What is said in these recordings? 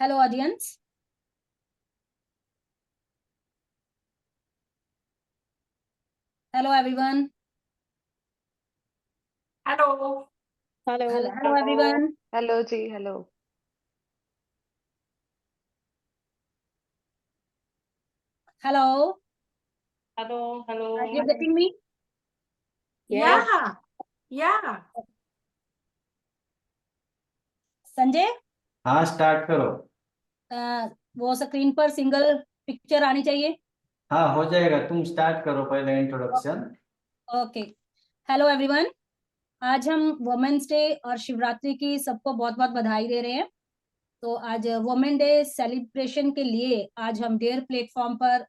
Hello, audience. Hello, everyone. Hello. Hello, everyone. Hello जी। Hello. Hello. Hello. Hello. Are you getting me? या या संजय, हाँ, start करो। वो स्क्रीन पर सिंगल पिक्चर आनी चाहिए। हाँ, हो जाएगा। तुम स्टार्ट करो पहले इंट्रोडक्शन। ओके। Hello everyone. आज हम वुमेन्स डे और शिवरात्रि की सबको बहुत बहुत बधाई दे रहे हैं। तो आज वुमेन डे सेलिब्रेशन के लिए आज हम डेयर प्लेटफॉर्म पर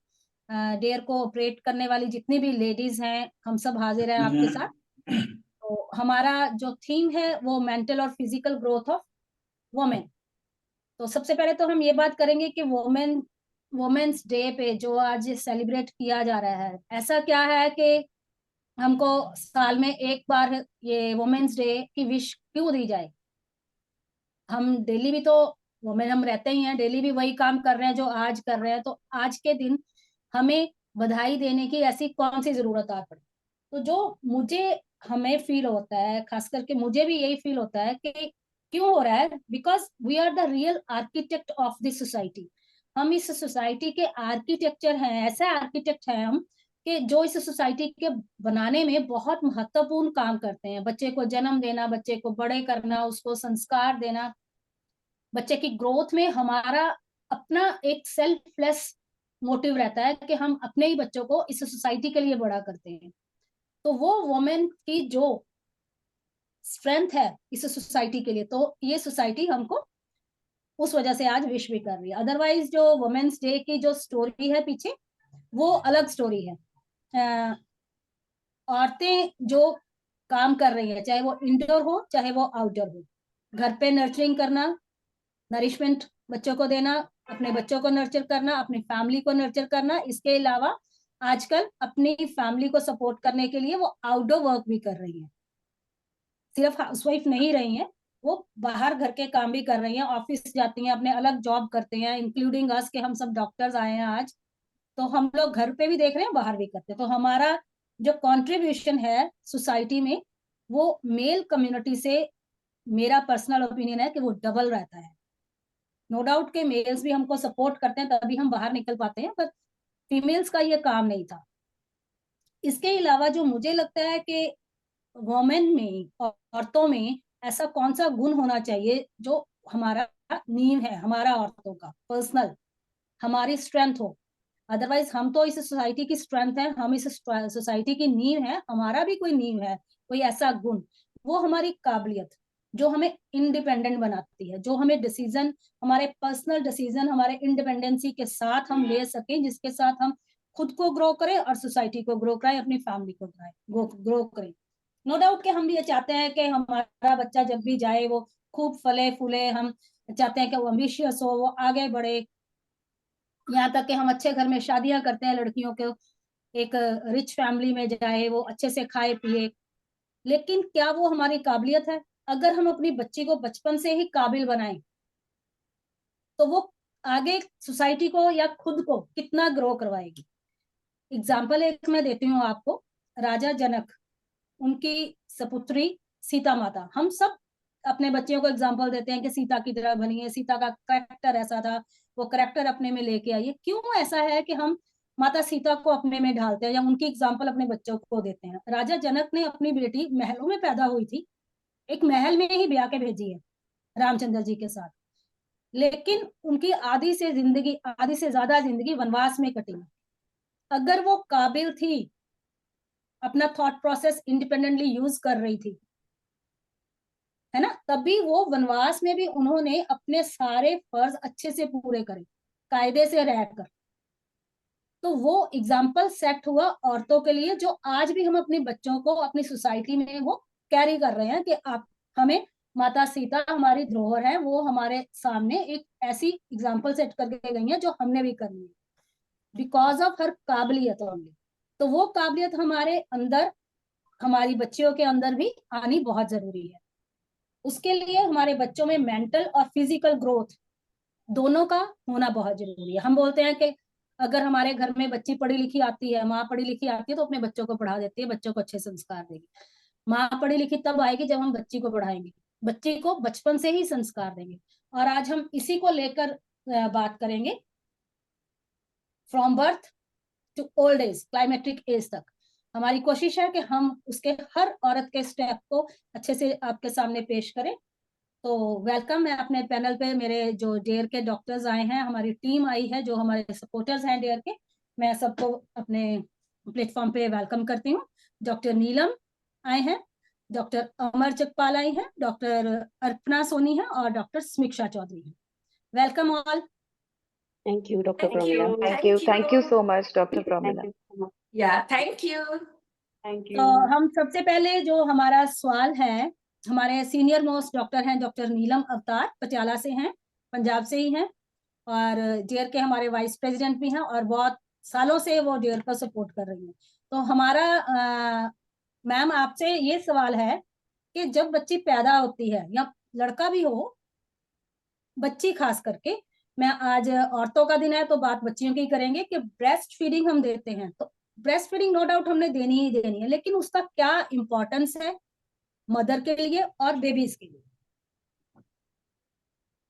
डेयर को ऑपरेट करने वाली जितनी भी लेडीज हैं, हम सब हाजिर हैं आपके साथ। तो हमारा जो थीम है वो मेंटल और फिजिकल ग्रोथ ऑफ वुमेन। तो सबसे पहले तो हम ये बात करेंगे कि वुमेन्स डे पे जो आज सेलिब्रेट किया जा रहा है, ऐसा क्या है कि हमको साल में एक बार ये वुमेन्स डे की विश क्यों दी जाए। हम डेली भी तो वुमेन हम रहते ही हैं, डेली भी वही काम कर रहे हैं जो आज कर रहे हैं। तो आज के दिन हमें बधाई देने की ऐसी कौन सी जरूरत आ पड़ी। तो जो मुझे हमें फील होता है, खास करके मुझे भी यही फील होता है कि क्यों हो रहा है, because we are the real architect of this society. हम इस सोसाइटी के आर्किटेक्चर हैं, ऐसे आर्किटेक्ट हैं हम कि जो इस सोसाइटी के बनाने में बहुत महत्वपूर्ण काम करते हैं। बच्चे को जन्म देना, बच्चे को बड़े करना, उसको संस्कार देना, बच्चे की ग्रोथ में हमारा अपना एक सेल्फलेस मोटिव रहता है कि हम अपने ही बच्चों को इस सोसाइटी के लिए बड़ा करते हैं। तो वो वुमेन की जो स्ट्रेंथ है इस सोसाइटी के लिए, तो ये सोसाइटी हमको उस वजह से आज विश भी कर रही है। अदरवाइज जो वुमेन्स डे की जो स्टोरी है पीछे, वो अलग स्टोरी है। औरतें जो काम कर रही है, चाहे वो इंडोर हो चाहे वो आउटडोर हो, घर पे नर्चरिंग करना, नरिशमेंट बच्चों को देना, अपने बच्चों को नर्चर करना, अपनी फैमिली को नर्चर करना, इसके अलावा आजकल अपनी फैमिली को सपोर्ट करने के लिए वो आउटडोर वर्क भी कर रही है। सिर्फ हाउसवाइफ नहीं रही हैं, वो बाहर घर के काम भी कर रही हैं, ऑफिस जाती हैं, अपने अलग जॉब करते हैं, इंक्लूडिंग अस के हम सब डॉक्टर्स आए हैं आज। तो हम लोग घर पे भी देख रहे हैं, बाहर भी करते हैं। तो हमारा जो कंट्रीब्यूशन है सोसाइटी में, वो मेल कम्युनिटी से मेरा पर्सनल ओपिनियन है कि वो डबल रहता है। नो डाउट के मेल्स भी हमको सपोर्ट करते हैं, तभी हम बाहर निकल पाते हैं, पर फीमेल्स का ये काम नहीं था। इसके अलावा जो मुझे लगता है कि वुमेन में, औरतों में ऐसा कौन सा गुण होना चाहिए जो हमारा नींव है, हमारा औरतों का पर्सनल, हमारी स्ट्रेंथ हो। अदरवाइज हम तो इस सोसाइटी की स्ट्रेंथ है, हम इस सोसाइटी की नींव है, हमारा भी कोई नींव है, कोई ऐसा गुण, वो हमारी काबिलियत जो हमें इंडिपेंडेंट बनाती है, जो हमें डिसीजन, हमारे पर्सनल डिसीजन हमारे इंडिपेंडेंसी के साथ हम ले सकें, जिसके साथ हम खुद को ग्रो करें और सोसाइटी को ग्रो कराएं, अपनी फैमिली को ग्रो करें। नो डाउट कि हम भी ये चाहते हैं कि हमारा बच्चा जब भी जाए वो खूब फले फूले, हम चाहते हैं कि वो एम्बिशियस हो, वो आगे बढ़े। यहाँ तक कि हम अच्छे घर में शादियां करते हैं लड़कियों को, एक रिच फैमिली में जाए, वो अच्छे से खाए पिए। लेकिन क्या वो हमारी काबिलियत है? अगर हम अपनी बच्ची को बचपन से ही काबिल बनाएं, तो वो आगे सोसाइटी को या खुद को कितना ग्रो करवाएगी। एग्जाम्पल एक मैं देती हूँ आपको। राजा जनक, उनकी सपुत्री सीता माता, हम सब अपने बच्चों को एग्जाम्पल देते हैं कि सीता की तरह बनी है, सीता का कैरेक्टर ऐसा था, वो कैरेक्टर अपने में लेके आई है। क्यों ऐसा है कि हम माता सीता को अपने में ढालते हैं या उनकी एग्जाम्पल अपने बच्चों को देते हैं? राजा जनक ने अपनी बेटी महलों में पैदा हुई थी, एक महल में ही ब्याह के भेजी है रामचंद्र जी के साथ, लेकिन उनकी आधी से ज्यादा जिंदगी वनवास में कटी। अगर वो काबिल थी, अपना थॉट प्रोसेस इंडिपेंडेंटली यूज कर रही थी, है ना, तभी वो वनवास में भी उन्होंने अपने सारे फर्ज अच्छे से पूरे करे, कायदे से रहकर। तो वो एग्जाम्पल सेट हुआ औरतों के लिए, जो आज भी हम अपने बच्चों को अपनी सोसाइटी में वो कैरी कर रहे हैं कि आप हमें, माता सीता हमारी धरोहर है, वो हमारे सामने एक ऐसी एग्जाम्पल सेट करके गई है जो हमने भी करनी है, बिकॉज ऑफ हर काबिलियत ओनली। तो वो काबिलियत हमारे अंदर, हमारी बच्चियों के अंदर भी आनी बहुत जरूरी है। उसके लिए हमारे बच्चों में मेंटल और फिजिकल ग्रोथ दोनों का होना बहुत जरूरी है। हम बोलते हैं कि अगर हमारे घर में बच्ची पढ़ी लिखी आती है, माँ पढ़ी लिखी आती है, तो अपने बच्चों को पढ़ा देती है, बच्चों को अच्छे संस्कार देगी। माँ पढ़ी लिखी तब आएगी जब हम बच्ची को पढ़ाएंगे, बच्चे को बचपन से ही संस्कार देंगे। और आज हम इसी को लेकर बात करेंगे, from birth to old age, climatic age तक। हमारी कोशिश है कि हम उसके हर औरत के स्टेप को अच्छे से आपके सामने पेश करें। तो वेलकम है अपने पैनल पे, मेरे जो डेयर के डॉक्टर्स आए हैं, हमारी टीम आई है, जो हमारे सपोर्टर्स हैं डेयर के, मैं सबको अपने प्लेटफॉर्म पे वेलकम करती हूँ। डॉक्टर नीलम आए हैं, डॉक्टर अमर चकपाल आई हैं, डॉक्टर अर्पणा सोनी है, और डॉक्टर समीक्षा चौधरी है। Welcome all. Thank you, Dr. Thank you. Pramila. Thank you. Thank you so much, Dr. Pramila. Thank you so much. Yeah, thank you. Thank तो you. हम सबसे पहले जो हमारा सवाल है, हमारे सीनियर मोस्ट डॉक्टर हैं डॉक्टर नीलम अवतार, पटियाला से हैं, पंजाब से ही हैं, और डेयर के हमारे वाइस प्रेसिडेंट भी हैं, और बहुत सालों से वो डेयर को सपोर्ट कर रही हैं। तो हमारा मैम आपसे ये सवाल है कि जब बच्ची पैदा होती है, या लड़का भी हो, बच्ची खास करके, मैं आज औरतों का दिन है तो बात बच्चियों की करेंगे कि ब्रेस्ट फीडिंग हम देते हैं, तो ब्रेस्ट फीडिंग नो डाउट हमने देनी ही देनी है, लेकिन उसका क्या इंपॉर्टेंस है मदर के लिए और बेबीज के लिए।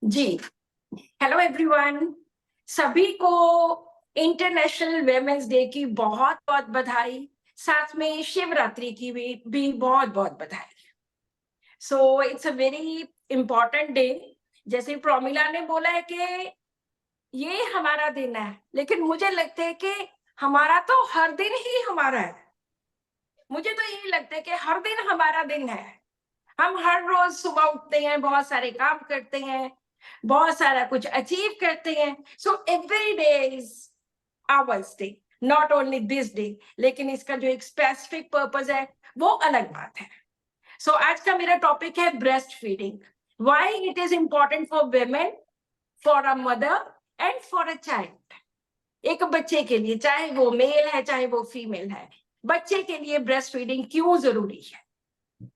जी, हेलो एवरीवन, सभी को इंटरनेशनल वेमेंस डे की बहुत बहुत बधाई, साथ में शिवरात्रि की भी बहुत बहुत बधाई। So it's a very important day. जैसे प्रमिला ने बोला है कि ये हमारा दिन है, लेकिन मुझे लगता है कि हमारा तो हर दिन ही हमारा है। मुझे तो यही लगता है कि हर दिन हमारा दिन है। हम हर रोज सुबह उठते हैं, बहुत सारे काम करते हैं, बहुत सारा कुछ अचीव करते हैं। So every day is ours day, not only this day. लेकिन इसका जो एक स्पेसिफिक पर्पस है वो अलग बात है। सो आज का मेरा टॉपिक है breast feeding, why it is important for women, for a mother and for a child. एक बच्चे के लिए, चाहे वो मेल है चाहे वो फीमेल है, बच्चे के लिए ब्रेस्ट फीडिंग क्यों जरूरी है।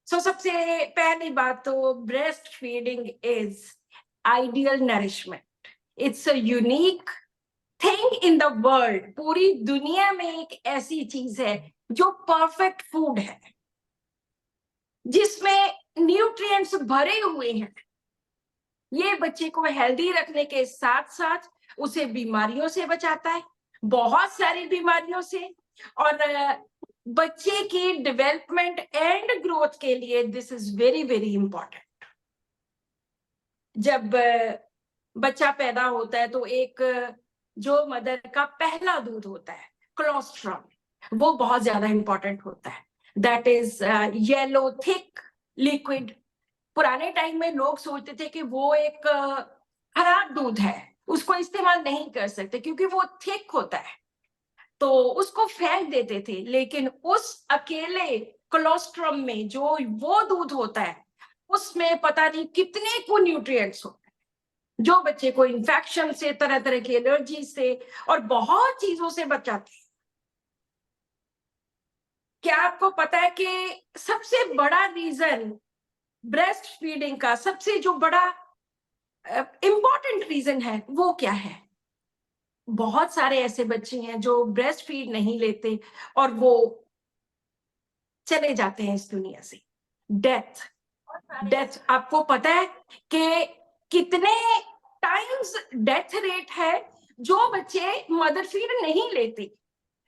सो सबसे पहली बात तो breast feeding is ideal nourishment. It's a unique thing in the world. पूरी दुनिया में एक ऐसी चीज है जो परफेक्ट फूड है, जिसमें न्यूट्रिएंट्स भरे हुए हैं। ये बच्चे को हेल्दी रखने के साथ साथ उसे बीमारियों से बचाता है, बहुत सारी बीमारियों से, और बच्चे की डेवलपमेंट एंड ग्रोथ के लिए this is very very important. जब बच्चा पैदा होता है तो एक जो मदर का पहला दूध होता है, कोलोस्ट्रम, वो बहुत ज्यादा इंपॉर्टेंट होता है। That is yellow thick liquid. पुराने टाइम में लोग सोचते थे कि वो एक खराब दूध है, उसको इस्तेमाल नहीं कर सकते क्योंकि वो थिक होता है, तो उसको फेंक देते थे। लेकिन उस अकेले कोलोस्ट्रम में जो वो दूध होता है, उसमें पता नहीं कितने को न्यूट्रिएंट्स होते हैं, जो बच्चे को इन्फेक्शन से, तरह तरह की एलर्जी से और बहुत चीजों से बचाते हैं। क्या आपको पता है कि सबसे बड़ा रीजन ब्रेस्ट फीडिंग का, सबसे जो बड़ा इंपॉर्टेंट रीजन है वो क्या है? बहुत सारे ऐसे बच्चे हैं जो ब्रेस्ट फीड नहीं लेते और वो चले जाते हैं इस दुनिया से। डेथ आपको पता है कि कितने टाइम्स डेथ रेट है जो बच्चे मदर फीड नहीं लेते?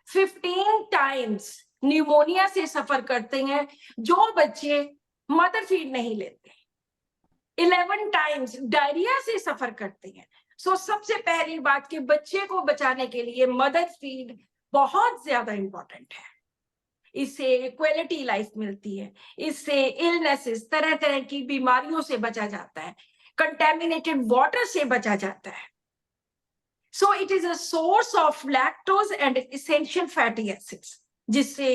15 टाइम्स न्यूमोनिया से सफर करते हैं जो बच्चे मदर फीड नहीं लेते। 11 टाइम्स डायरिया से सफर करते हैं। सो सबसे पहली बात कि बच्चे को बचाने के लिए मदर फीड बहुत ज्यादा इंपॉर्टेंट है। इससे क्वालिटी लाइफ मिलती है, इससे इलनेसेस, तरह तरह की बीमारियों से बचा जाता है, कंटेमिनेटेड वाटर से बचा जाता है। So it is a source of lactose and essential fatty acids, जिससे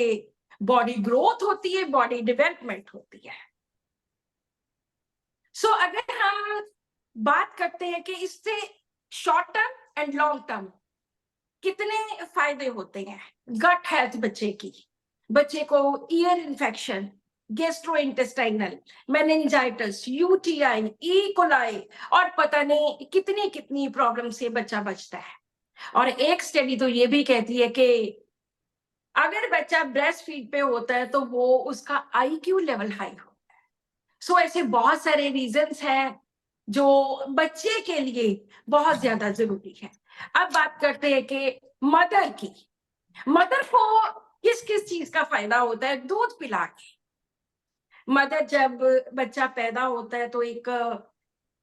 बॉडी ग्रोथ होती है, बॉडी डेवलपमेंट होती है। सो अगर हम बात करते हैं कि इससे short term and long term कितने फायदे होते हैं। गट हेल्थ बच्चे की, बच्चे को ear infection, gastrointestinal, meningitis, UTI, E coli और पता नहीं कितनी कितनी प्रॉब्लम से बच्चा बचता है। और एक स्टडी तो ये भी कहती है कि अगर बच्चा ब्रेस्ट फीड पे होता है तो वो उसका आईक्यू लेवल हाई होता है। सो ऐसे बहुत सारे रीजंस हैं जो बच्चे के लिए बहुत ज्यादा जरूरी है। अब बात करते हैं कि मदर की, मदर को किस किस चीज का फायदा होता है दूध पिला के। मदर जब बच्चा पैदा होता है तो एक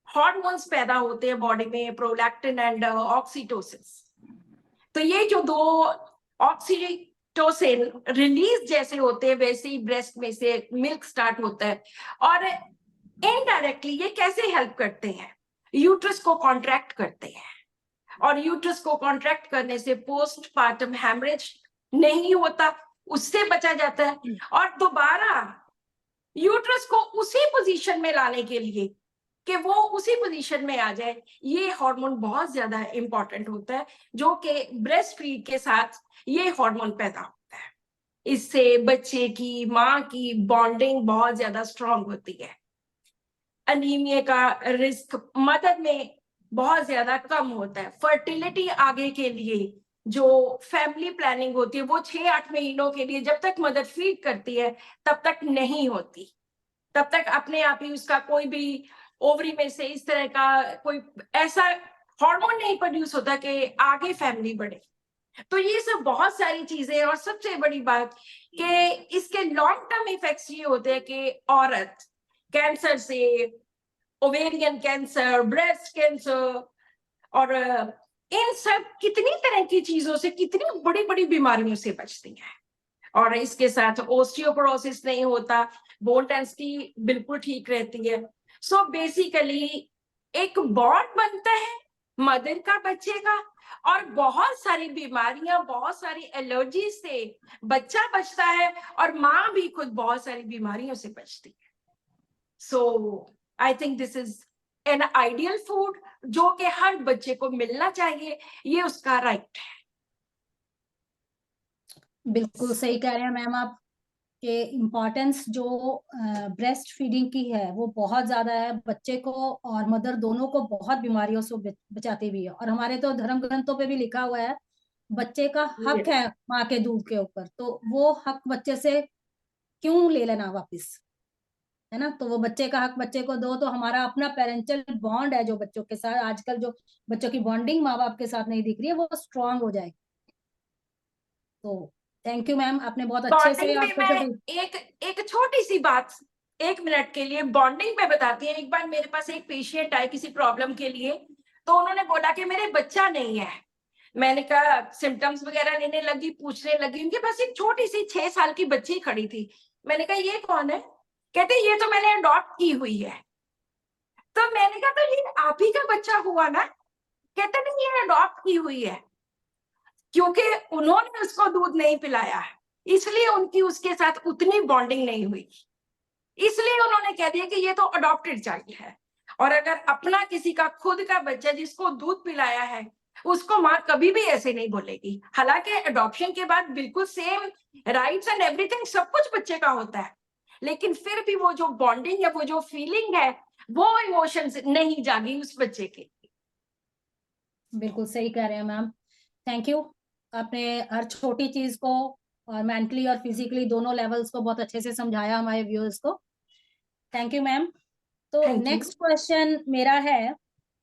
हार्मोन्स पैदा होते हैं बॉडी में, प्रोलैक्टिन एंड ऑक्सीटोसिन। तो ये जो दो ऑक्सीटोसिन रिलीज जैसे होते हैं वैसे ही ब्रेस्ट में से मिल्क स्टार्ट होता है। और इनडायरेक्टली ये कैसे हेल्प करते हैं, यूट्रस को कॉन्ट्रैक्ट करते हैं और यूट्रस को कॉन्ट्रैक्ट करने से पोस्टपार्टम हैमरेज नहीं होता, उससे बचा जाता है। और दोबारा यूट्रस को उसी पोजीशन में लाने के लिए कि वो उसी पोजीशन में आ जाए, ये हार्मोन बहुत ज्यादा इंपॉर्टेंट होता है, जो कि ब्रेस्ट फीड के साथ ये हार्मोन पैदा होता है। इससे बच्चे की माँ की बॉन्डिंग बहुत ज्यादा स्ट्रांग होती है। अनीमिया का रिस्क मदर में बहुत ज्यादा कम होता है। फर्टिलिटी आगे के लिए जो फैमिली प्लानिंग होती है वो 6-8 महीनों के लिए जब तक मदर फीड करती है तब तक नहीं होती, तब तक अपने आप ही उसका कोई भी ओवरी में से इस तरह का कोई ऐसा हार्मोन नहीं प्रोड्यूस होता कि आगे फैमिली बढ़े। तो ये सब बहुत सारी चीजें, और सबसे बड़ी बात कि इसके लॉन्ग टर्म इफेक्ट्स ये होते हैं कि औरत कैंसर से, ओवेरियन कैंसर, ब्रेस्ट कैंसर और इन सब कितनी तरह की चीजों से, कितनी बड़ी बड़ी बीमारियों से बचती है। और इसके साथ ओस्टियोपोरोसिस नहीं होता, बोन डेंसिटी बिल्कुल ठीक रहती है। सो बेसिकली एक बॉन्ड बनता है मदर का बच्चे का, और बहुत सारी बीमारियां, बहुत सारी एलर्जी से बच्चा बचता है और माँ भी खुद बहुत सारी बीमारियों से बचती है। So I think this is an ideal food जो कि हर बच्चे को मिलना चाहिए, ये उसका राइट है। बिल्कुल सही कह रहे हैं मैम आप कि इम्पोर्टेंस जो ब्रेस्ट फीडिंग की है वो बहुत ज्यादा है, बच्चे को और मदर दोनों को बहुत बीमारियों से बचाती भी है। और हमारे तो धर्म ग्रंथों पे भी लिखा हुआ है बच्चे का हक है माँ के दूध के ऊपर, तो वो हक बच्चे से क्यों ले लेना वापस, है ना। तो वो बच्चे का हक बच्चे को दो, तो हमारा अपना पेरेंटल बॉन्ड है जो बच्चों के साथ, आजकल जो बच्चों की बॉन्डिंग माँ बाप के साथ नहीं दिख रही है वो स्ट्रांग हो जाए। तो थैंक यू मैम, आपने बहुत अच्छे से बॉन्डिंग में मैं एक छोटी सी बात 1 मिनट के लिए बॉन्डिंग में बताती है। एक बार मेरे पास एक पेशेंट आए किसी प्रॉब्लम के लिए, तो उन्होंने बोला कि मेरे बच्चा नहीं है। मैंने कहा, सिम्टम्स वगैरह लेने लगी, पूछने लगी, उनके पास एक छोटी सी 6 साल की बच्ची खड़ी थी। मैंने कहा ये कौन है? कहते ये तो मैंने अडॉप्ट की हुई है। तो मैंने कहा तो ये आप ही का बच्चा हुआ ना? कहते नहीं, ये अडॉप्ट की हुई है, क्योंकि उन्होंने उसको दूध नहीं पिलाया है इसलिए उनकी उसके साथ उतनी बॉन्डिंग नहीं हुई, इसलिए उन्होंने कह दिया कि ये तो अडॉप्टेड चाइल्ड है। और अगर अपना किसी का खुद का बच्चा जिसको दूध पिलाया है, उसको माँ कभी भी ऐसे नहीं बोलेगी। हालांकि अडॉप्शन के बाद बिल्कुल सेम राइट्स एंड एवरीथिंग सब कुछ बच्चे का होता है, लेकिन फिर भी वो जो बॉन्डिंग है, वो जो फीलिंग है, वो इमोशंस नहीं जागी उस बच्चे के। बिल्कुल सही कह रहे हैं मैम, थैंक यू। आपने हर छोटी चीज को और मेंटली और फिजिकली दोनों लेवल्स को बहुत अच्छे से समझाया हमारे व्यूअर्स को। Thank you ma'am. तो Thank you. नेक्स्ट क्वेश्चन मेरा है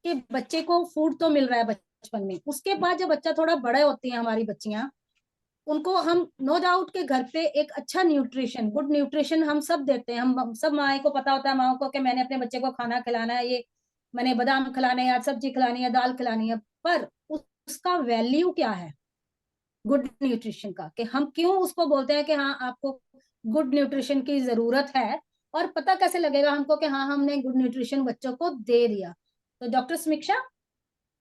कि बच्चे को फूड तो मिल रहा है बचपन में, उसके बाद जब बच्चा थोड़ा बड़े होती हैं हमारी बच्चियां, उनको हम नो डाउट के घर पे एक अच्छा न्यूट्रिशन, गुड न्यूट्रिशन हम सब देते हैं। हम सब माँ को पता होता है, माँ को कि मैंने अपने बच्चे को खाना खिलाना है, ये मैंने बादाम खिलाने हैं, सब्जी खिलानी है, दाल खिलानी है, पर उसका वैल्यू क्या है गुड न्यूट्रिशन का, कि हम क्यों उसको बोलते हैं कि हाँ आपको गुड न्यूट्रिशन की जरूरत है, और पता कैसे लगेगा हमको कि हाँ हमने गुड न्यूट्रिशन बच्चों को दे दिया। तो डॉक्टर समीक्षा,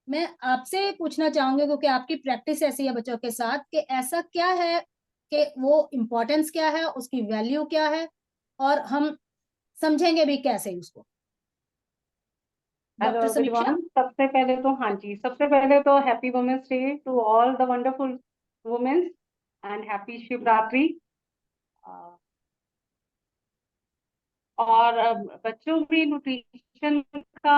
मैं आपसे पूछना चाहूंगी क्योंकि आपकी प्रैक्टिस ऐसी है बच्चों के साथ, कि ऐसा क्या है कि वो इम्पोर्टेंस क्या है, उसकी वैल्यू क्या है, और हम समझेंगे भी कैसे उसको। हेलो डॉक्टर समीक्षा। एवरीवन, सबसे पहले तो हाँ जी, सबसे पहले तो happy women's day to all the wonderful women's and happy Shivratri. और बच्चों में न्यूट्रिशन का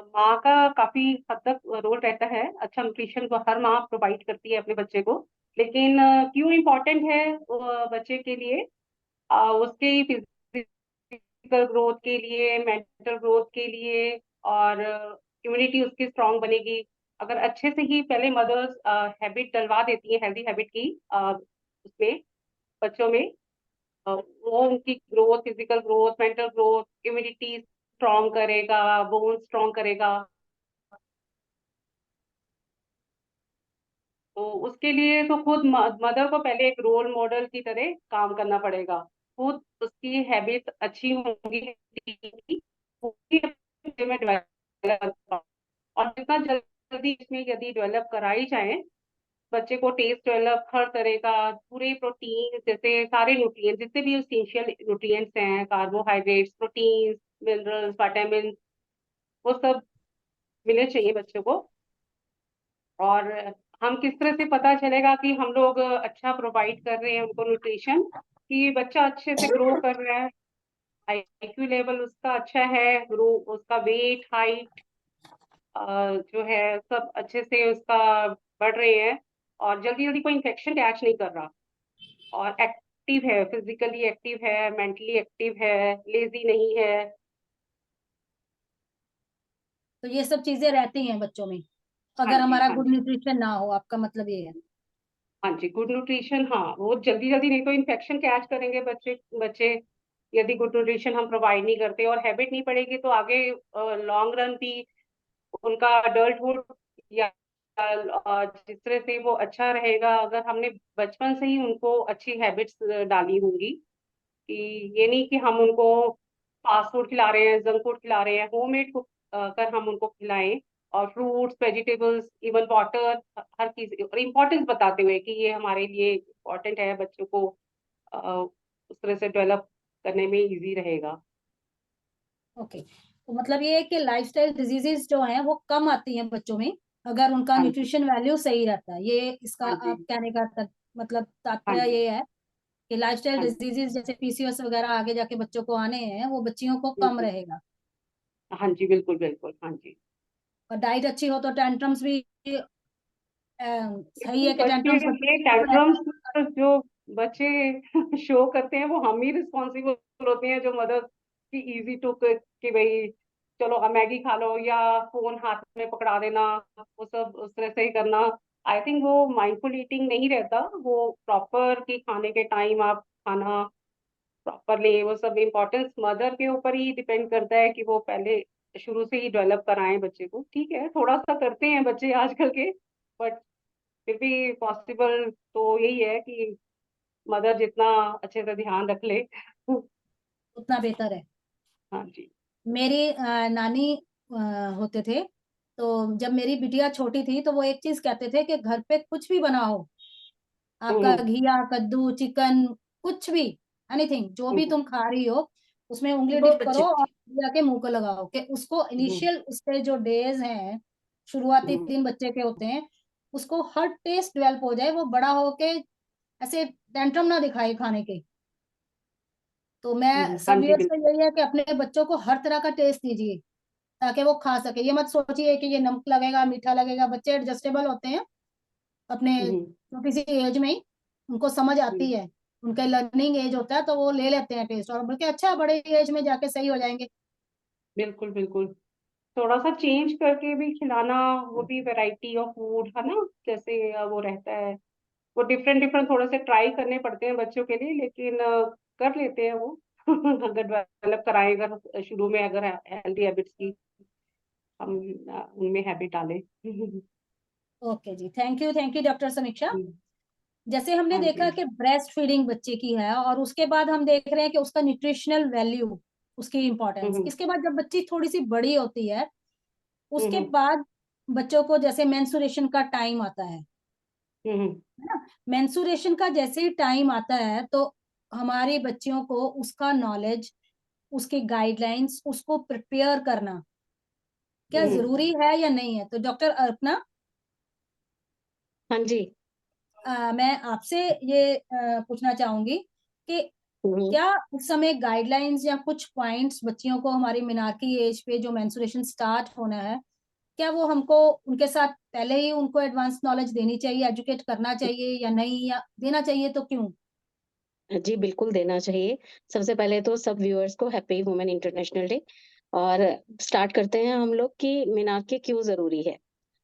माँ का काफी हद तक रोल रहता है। अच्छा न्यूट्रिशन को हर माँ प्रोवाइड करती है अपने बच्चे को, लेकिन क्यों इम्पोर्टेंट है बच्चे के लिए? उसके फिजिकल ग्रोथ के लिए, मेंटल ग्रोथ के लिए, और इम्यूनिटी उसकी स्ट्रांग बनेगी अगर अच्छे से ही पहले मदर्स हैबिट डलवा देती है हेल्दी हैबिट की उसमें, बच्चों में। वो उनकी growth, physical growth, mental growth, immunity strong करेगा, बोन स्ट्रांग करेगा। तो उसके लिए तो खुद मदर को पहले एक रोल मॉडल की तरह काम करना पड़ेगा। खुद उसकी हैबिट अच्छी होंगी में डेवलप, और जितना जल्दी इसमें यदि डेवलप कराई जाए बच्चे को, टेस्ट डेवलप हर तरह का, पूरे प्रोटीन जैसे सारे न्यूट्रिएंट्स जितने भी एसेंशियल न्यूट्रिएंट्स हैं, कार्बोहाइड्रेट्स, प्रोटीन्स, मिनरल्स, विटामिन, वो सब मिलने चाहिए बच्चों को। और हम किस तरह से पता चलेगा कि हम लोग अच्छा प्रोवाइड कर रहे हैं उनको न्यूट्रिशन, कि बच्चा अच्छे से ग्रो कर रहा है, आईक्यू लेवल उसका अच्छा है, ग्रो, उसका वेट, हाइट जो है सब अच्छे से उसका बढ़ रहे हैं, और जल्दी जल्दी कोई इन्फेक्शन कैच नहीं कर रहा, और एक्टिव है, फिजिकली एक्टिव है, मेंटली एक्टिव है, लेजी नहीं है। तो ये सब चीजें रहती हैं बच्चों में हाँ अगर जी, हमारा हाँ गुड जी, न्यूट्रिशन ना हो, आपका मतलब ये है? हाँ जी, गुड न्यूट्रिशन, हाँ, वो जल्दी जल्दी नहीं तो इन्फेक्शन कैच करेंगे बच्चे बच्चे यदि गुड न्यूट्रिशन हम प्रोवाइड नहीं करते और हैबिट नहीं पड़ेगी, तो आगे लॉन्ग रन भी उनका अडल्टहुड या जिस तरह से वो अच्छा रहेगा अगर हमने बचपन से ही उनको अच्छी हैबिट्स डाली होंगी। कि ये नहीं कि हम उनको फास्ट फूड खिला रहे हैं, जंक फूड खिला रहे हैं, होममेड कुक कर हम उनको खिलाएं, और फ्रूट्स, वेजिटेबल्स, इवन वाटर, हर चीज और इम्पोर्टेंस बताते हुए कि ये हमारे लिए इम्पोर्टेंट है, बच्चों को उस तरह से डेवलप करने में इजी रहेगा। ओके, तो मतलब ये है कि लाइफस्टाइल डिजीजेस जो हैं वो कम आती हैं बच्चों में अगर उनका हाँ जी, न्यूट्रिशन वैल्यू सही रहता है। ये इसका हाँ आप जी, कहने का मतलब हाँ तात्पर्य जी, ये है कि लाइफस्टाइल हाँ जी, डिजीजेस जैसे पीसीओएस वगैरह आगे जाके बच्चों को आने हैं, वो बच्चियों को कम बिल्कुल, रहेगा। हाँ जी, बिल्कुल बिल्कुल, हाँ जी। और डाइट अच्छी हो तो टेंट्रम्स भी सही है कि बच्चे, टेंट्रम्स ये टेंट्रम्स जो बच्चे शो करते हैं वो हम ही रिस्पॉन्सिबल होते हैं, जो मदर की इजी टू कि भाई चलो अब मैगी खा लो या फोन हाथ में पकड़ा देना, वो सब उस तरह से ही करना। आई थिंक वो माइंडफुल ईटिंग नहीं रहता, वो प्रॉपर की खाने के टाइम आप खाना प्रॉपर ले, वो सब इम्पोर्टेंस मदर के ऊपर ही डिपेंड करता है कि वो पहले शुरू से ही डेवलप कराएं बच्चे को। ठीक है, थोड़ा सा करते हैं बच्चे आजकल के, बट फिर भी पॉसिबल तो यही है कि मदर जितना अच्छे से ध्यान रख ले। उतना बेहतर है। हाँ जी, मेरी नानी होते थे, तो जब मेरी बिटिया छोटी थी तो वो एक चीज कहते थे कि घर पे कुछ भी बना हो, आपका हम्म, घिया, कद्दू, चिकन, कुछ भी, एनीथिंग जो भी हम्म, तुम खा रही हो उसमें उंगली वो डिप करो बच्चे और जाके मुंह को लगाओ, कि उसको हम्म, इनिशियल उसके जो डेज हैं, शुरुआती हम्म, दिन बच्चे के होते हैं, उसको हर टेस्ट डेवलप हो जाए, वो बड़ा होके ऐसे टेंट्रम ना दिखाए खाने के। तो मैं हाँ सब जी, व्यूअर्स को बिल्कुल, यही है कि अपने बच्चों को हर तरह का टेस्ट दीजिए ताकि वो खा सके। ये मत सोचिए कि ये नमक लगेगा, मीठा लगेगा। बच्चे एडजस्टेबल होते हैं अपने हम्म, छोटी सी एज में ही, उनको समझ हम्म, आती है, उनका लर्निंग एज होता है, तो वो ले लेते हैं टेस्ट, और बल्कि अच्छा बड़े एज में जाके सही हो जाएंगे। बिल्कुल बिल्कुल। थोड़ा सा चेंज करके भी खिलाना, वो भी वैरायटी ऑफ फूड है ना, जैसे वो रहता है, वो डिफरेंट डिफरेंट थोड़े से ट्राई करने पड़ते हैं बच्चों के लिए, लेकिन कर लेते हैं वो। अगर डेवलप कराएं, अगर शुरू में अगर हेल्दी हैबिट्स की हम उनमें हैबिट डालें। ओके जी, थैंक यू डॉक्टर समीक्षा। जैसे हमने हाँ देखा जी, कि ब्रेस्ट फीडिंग बच्चे की है, और उसके बाद हम देख रहे हैं कि उसका न्यूट्रिशनल वैल्यू, उसकी इंपॉर्टेंस, हम्म, इसके बाद जब बच्ची थोड़ी सी बड़ी होती है, उसके हम्म, बाद बच्चों को जैसे मेंसुरेशन का टाइम आता है हम्म, ना, मेंसुरेशन का जैसे ही टाइम आता है तो हमारी बच्चियों को उसका नॉलेज, उसकी गाइडलाइंस, उसको प्रिपेयर करना क्या हम्म, जरूरी है या नहीं है? तो डॉक्टर अर्पना, हाँ जी। मैं आपसे ये पूछना चाहूंगी कि क्या उस समय गाइडलाइंस या कुछ पॉइंट्स बच्चियों को हमारी मीनार की एज पे जो मेंस्ट्रुएशन स्टार्ट होना है, क्या वो हमको उनके साथ पहले ही उनको एडवांस नॉलेज देनी चाहिए, एजुकेट करना चाहिए या नहीं, या देना चाहिए तो क्यों? जी, बिल्कुल देना चाहिए। सबसे पहले तो सब व्यूअर्स को हैप्पी वुमेन इंटरनेशनल डे। और स्टार्ट करते हैं हम लोग कि मेनार्की क्यों ज़रूरी है।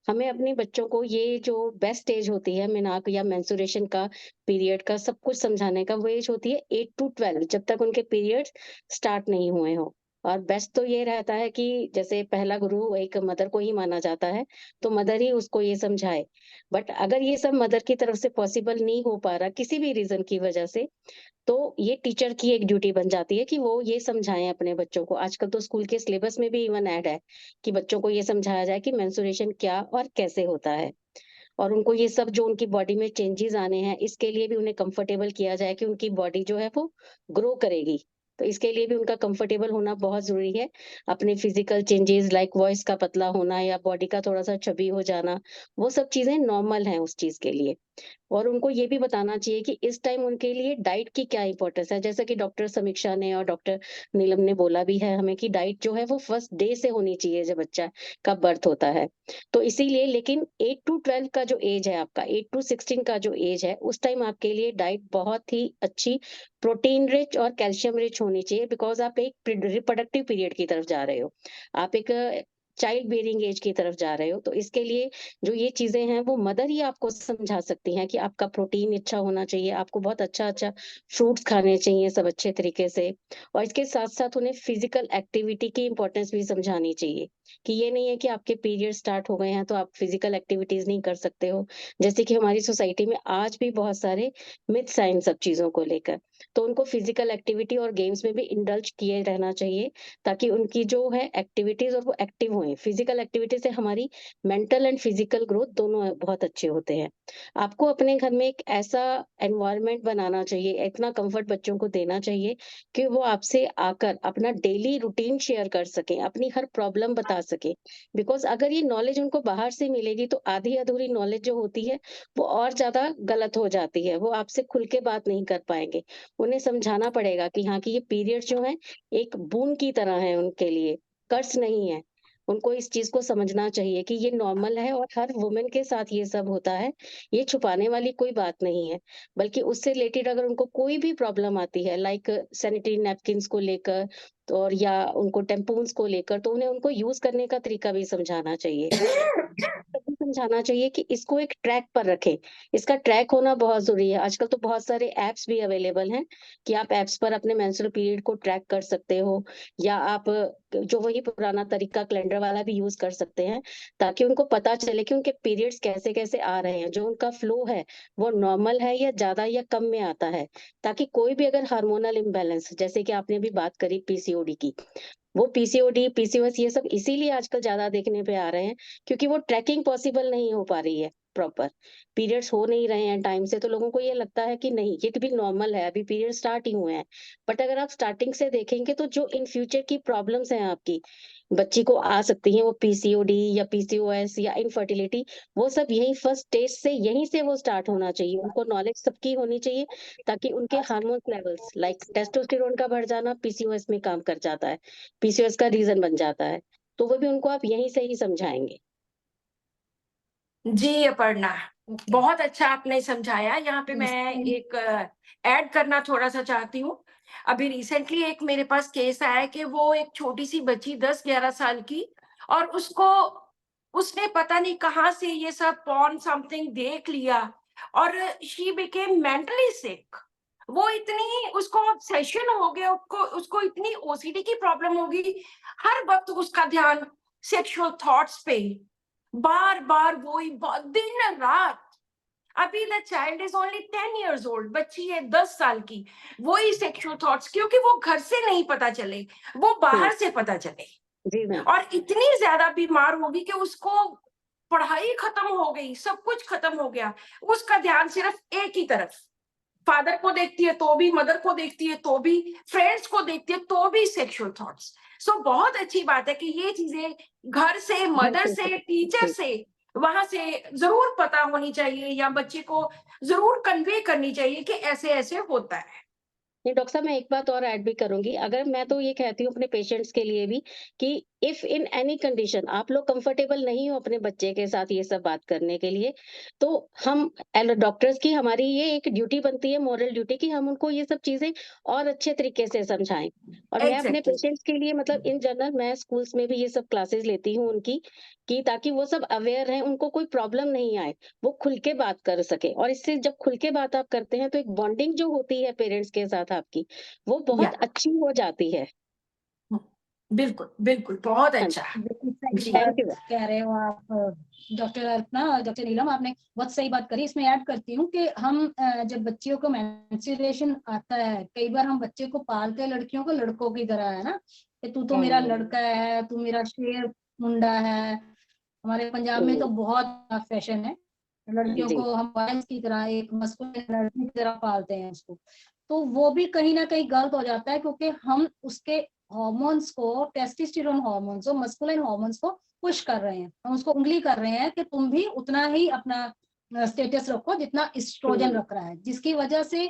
हमें अपने बच्चों को ये जो बेस्ट एज होती है मेनार्क या मेंस्ट्रुएशन का, पीरियड का, सब कुछ समझाने का, वो एज होती है 8 टू 12, जब तक उनके पीरियड्स स्टार्ट नहीं हुए हों। और बेस्ट तो ये रहता है कि जैसे पहला गुरु एक मदर को ही माना जाता है, तो मदर ही उसको ये समझाए। बट अगर ये सब मदर की तरफ से पॉसिबल नहीं हो पा रहा किसी भी रीज़न की वजह से, तो ये टीचर की एक ड्यूटी बन जाती है कि वो ये समझाएं अपने बच्चों को। आजकल तो स्कूल के सिलेबस में भी इवन ऐड है कि बच्चों को ये समझाया जाए कि मेंस्ट्रुएशन क्या और कैसे होता है। और उनको ये सब जो उनकी बॉडी में चेंजेस आने हैं, इसके लिए भी उन्हें कंफर्टेबल किया जाए कि उनकी बॉडी जो है वो ग्रो करेगी। तो इसके लिए भी उनका कंफर्टेबल होना बहुत ज़रूरी है। अपने फिजिकल चेंजेस लाइक वॉइस का पतला होना या बॉडी का थोड़ा-सा चबी हो जाना, वो सब चीज़ें नॉर्मल हैं उस चीज़ के लिए। और उनको ये भी बताना चाहिए कि इस टाइम उनके लिए डाइट की क्या इंपॉर्टेंस है। जैसा कि डॉक्टर समीक्षा ने और डॉक्टर नीलम ने बोला भी है हमें कि डाइट जो है वो फर्स्ट डे से होनी चाहिए जब बच्चा का बर्थ होता है। तो इसीलिए लेकिन 8 टू 12 का जो एज है आपका, 8 टू 16 का जो एज है, उस टाइम आपके लिए डाइट बहुत ही अच्छी प्रोटीन रिच और कैल्शियम रिच होनी चाहिए, बिकॉज़ आप एक रिप्रोडक्टिव पीरियड की तरफ जा रहे हो। आप एक चाइल्ड बेयरिंग एज की तरफ जा रहे हो। तो इसके लिए जो ये चीज़ें हैं वो मदर ही आपको समझा सकती हैं कि आपका प्रोटीन अच्छा होना चाहिए, आपको बहुत अच्छा-अच्छा फ्रूट्स खाने चाहिए सब अच्छे तरीके से। और इसके साथ-साथ उन्हें फिज़िकल एक्टिविटी की इम्पोर्टेंस भी समझानी चाहिए, कि ये नहीं है कि आपके पीरियड स्टार्ट हो गए हैं तो आप फिज़िकल एक्टिविटीज़ नहीं कर सकते हो। जैसे कि हमारी सोसाइटी में आज भी बहुत सारे मिथ्स हैं इन सब चीज़ों को लेकर। तो उनको फिज़िकल एक्टिविटी और गेम्स में भी इंडल्ज किए रहना चाहिए, ताकि उनकी जो है एक्टिविटीज़ और वो एक्टिव होएँ। फिज़िकल एक्टिविटी से हमारी मेंटल एंड फिजिकल ग्रोथ दोनों बहुत अच्छे होते हैं। आपको अपने घर में एक ऐसा एनवायरनमेंट बनाना चाहिए, इतना कंफर्ट बच्चों को देना चाहिए कि वो आपसे आकर अपना डेली रूटीन शेयर कर सकें, अपनी हर प्रॉब्लम बता सकें। बिकॉज़ अगर ये नॉलेज उनको बाहर से मिलेगी तो आधी-अधूरी नॉलेज जो होती है, वो और ज़्यादा गलत हो जाती है। वो आपसे खुल के बात नहीं कर पाएँगे। उन्हें समझाना पड़ेगा कि हाँ, कि ये पीरियड्स जो हैं, एक बोon की तरह है उनके लिए, कर्स नहीं है। उनको इस चीज़ को समझना चाहिए कि ये नॉर्मल है और हर वुमन के साथ ये सब होता है। ये छुपाने वाली कोई बात नहीं है। बल्कि उससे रिलेटेड अगर उनको कोई भी प्रॉब्लम आती है लाइक सैनिटरी नैपकिन्स को लेकर, तो और या उनको टैम्पून्स को लेकर, तो उन्हें उनको यूज़ करने का तरीका भी समझाना चाहिए। तभी समझाना चाहिए कि इसको एक ट्रैक पर रखें। इसका ट्रैक होना बहुत ज़रूरी है। आजकल तो बहुत सारे ऐप्स भी अवेलेबल हैं कि आप ऐप्स पर अपने मेंस्ट्रुअल पीरियड को ट्रैक कर सकते हो, या आप जो वही पुराना तरीका कैलेंडर वाला भी यूज़ कर सकते हैं, ताकि उनको पता चले कि उनके पीरियड्स कैसे-कैसे आ रहे हैं। जो उनका फ्लो है, वो नॉर्मल है या ज़्यादा या कम में आता है। ताकि कोई भी अगर हार्मोनल इम्बैलेंस, जैसे कि आपने अभी बात करी पीसीओडी की, वो पीसीओडी, पीसीओएस ये सब इसीलिए आजकल ज़्यादा देखने पे आ रहे हैं, क्योंकि वो ट्रैकिंग पॉसिबल नहीं हो पा रही है प्रॉपर। पीरियड्स हो नहीं रहे हैं टाइम से, तो लोगों को ये लगता है कि नहीं, ये तो भी नॉर्मल है, अभी पीरियड स्टार्ट ही हुए हैं। बट अगर आप स्टार्टिंग से देखेंगे तो जो इन फ्यूचर की प्रॉब्लम्स हैं आपकी, बच्ची को आ सकती हैं, वो पीसीओडी या पीसीओएस या इनफर्टिलिटी, वो सब यही फर्स्ट स्टेज से, यहीं से वो स्टार्ट होना चाहिए। उनको नॉलेज सबकी होनी चाहिए, ताकि उनके हार्मोन लेवल्स लाइक टेस्टोस्टेरोन का बढ़ जाना पीसीओएस में काम कर जाता है, पीसीओएस का रीज़न बन जाता है। तो वो भी उनको आप यहीं से ही समझाएँगे। जी अपर्णा, बहुत अच्छा आपने समझाया। यहाँ पे मैं एक ऐड करना थोड़ा सा चाहती हूँ। अभी रिसेंटली एक मेरे पास केस आया कि वो एक छोटी सी बच्ची 10-11 साल की, और उसने पता नहीं कहाँ से ये सब पॉर्न समथिंग देख लिया, और शी बिकेम मेंटली सिक। वो इतनी, उसको ऑब्सेशन हो गया, उसको इतनी ओसीडी की प्रॉब्लम होगी, हर वक्त उसका ध्यान सेक्सुअल थॉट्स पे, बार बार वही दिन रात। अभी the child is only 10 years old, बच्ची है 10 साल की, वही सेक्सुअल थॉट्स, क्योंकि वो घर से नहीं पता चले, वो बाहर से पता चले। जी मैम। और इतनी ज्यादा बीमार होगी कि उसको पढ़ाई खत्म हो गई, सब कुछ खत्म हो गया, उसका ध्यान सिर्फ एक ही तरफ, फादर को देखती है तो भी, मदर को देखती है तो भी, फ्रेंड्स को देखती है तो भी सेक्सुअल थॉट्स। सो बहुत अच्छी बात है कि ये चीजें घर से, मदर से, टीचर से, वहां से जरूर पता होनी चाहिए, या बच्चे को जरूर कन्वे करनी चाहिए कि ऐसे ऐसे होता है। नहीं डॉक्टर साहब, मैं एक बात और ऐड भी करूंगी। अगर मैं तो ये कहती हूँ अपने पेशेंट्स के लिए भी कि इफ इन एनी कंडीशन आप लोग कंफर्टेबल नहीं हो अपने बच्चे के साथ ये सब बात करने के लिए, तो हम डॉक्टर्स की हमारी ये एक ड्यूटी बनती है, मॉरल ड्यूटी, कि हम उनको ये सब चीजें और अच्छे तरीके से समझाएं। और मैं अपने एग्जैक्टली पेशेंट्स के लिए मतलब इन जनरल मैं स्कूल्स में भी ये सब क्लासेस लेती हूँ उनकी, कि ताकि वो सब अवेयर रहें, उनको कोई प्रॉब्लम नहीं आए, वो खुल के बात कर सके। और इससे जब खुल के बात आप करते हैं तो एक बॉन्डिंग जो होती है पेरेंट्स के साथ आपकी, वो बहुत या अच्छी हो जाती है। बिल्कुल बिल्कुल बहुत हाँ अच्छा। बिल्कुल सही जी बात थैंक यू। कह रहे हो आप डॉक्टर अर्पणा और डॉक्टर नीलम, आपने बहुत सही बात करी। इसमें ऐड करती हूँ कि हम जब बच्चियों को मेंस्ट्रुएशन आता है, कई बार हम बच्चे को पालते हैं लड़कियों को लड़कों की तरह, है ना, कि तू तो मेरा लड़का है, तू मेरा शेर मुंडा है। हमारे पंजाब में तो बहुत फैशन है, लड़कियों जी को हम बॉयज की तरह, एक मस्कुलिन लड़की की तरह पालते हैं उसको। तो वो भी कहीं ना कहीं गलत हो जाता है, क्योंकि हम उसके हार्मोन्स को, टेस्टोस्टेरोन हार्मोन्स को, मस्कुलिन हार्मोन्स को पुश कर रहे हैं, हम उसको उंगली कर रहे हैं कि तुम भी उतना ही अपना स्टेटस रखो जितना एस्ट्रोजन रख रहा है, जिसकी वजह से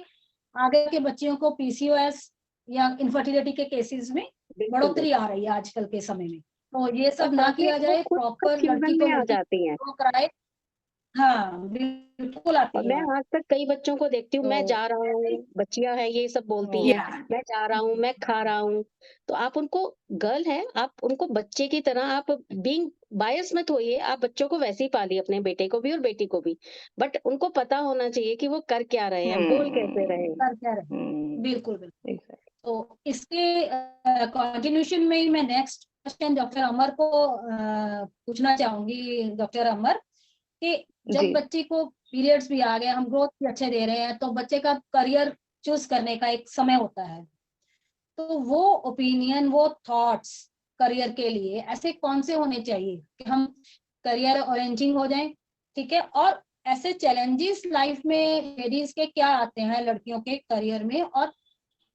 आगे के बच्चियों को पीसीओएस या इनफर्टिलिटी के केसेस में बिल्कुल बढ़ोतरी बिल्कुल। आ रही है आजकल के समय में। तो ये और सब ना साथ में किया वो जाए, खुद प्रॉपर लड़की कंफ्यूजन को में आ लड़की जाती हैं। को कराए। हाँ बिल्कुल और आती मैं है। आज तक कई बच्चों को देखती हूँ, मैं तो जा रहा ऐसे हूँ, ही बच्चियां हैं ये सब बोलती हैं, या मैं जा रहा हूँ, मैं खा रहा हूँ। तो आप उनको, गर्ल है, आप उनको बच्चे की तरह, आप बीइंग बायस मत होइए, आप बच्चों को वैसे ही पालिए, अपने बेटे को भी और बेटी को भी। बट उनको पता होना चाहिए कि वो कर क्या रहे हैं, बोल कैसे रहे हैं। कर क्या रहे हैं। बिल्कुल बिल्कुल। एग्जैक्ट तो इसके कंटिन्यूशन में ही मैं नेक्स्ट क्वेश्चन डॉक्टर अमर को पूछना चाहूंगी। डॉक्टर अमर, कि जी जब बच्चे को पीरियड्स भी आ गए, हम ग्रोथ भी अच्छे दे रहे हैं, तो बच्चे का करियर चूज करने का एक समय होता है, तो वो ओपिनियन, वो थॉट्स करियर के लिए ऐसे कौन से होने चाहिए कि हम करियर ओरिएंटिंग हो जाएं, ठीक है। और ऐसे चैलेंजेस लाइफ में लेडीज के क्या आते हैं लड़कियों के करियर में, और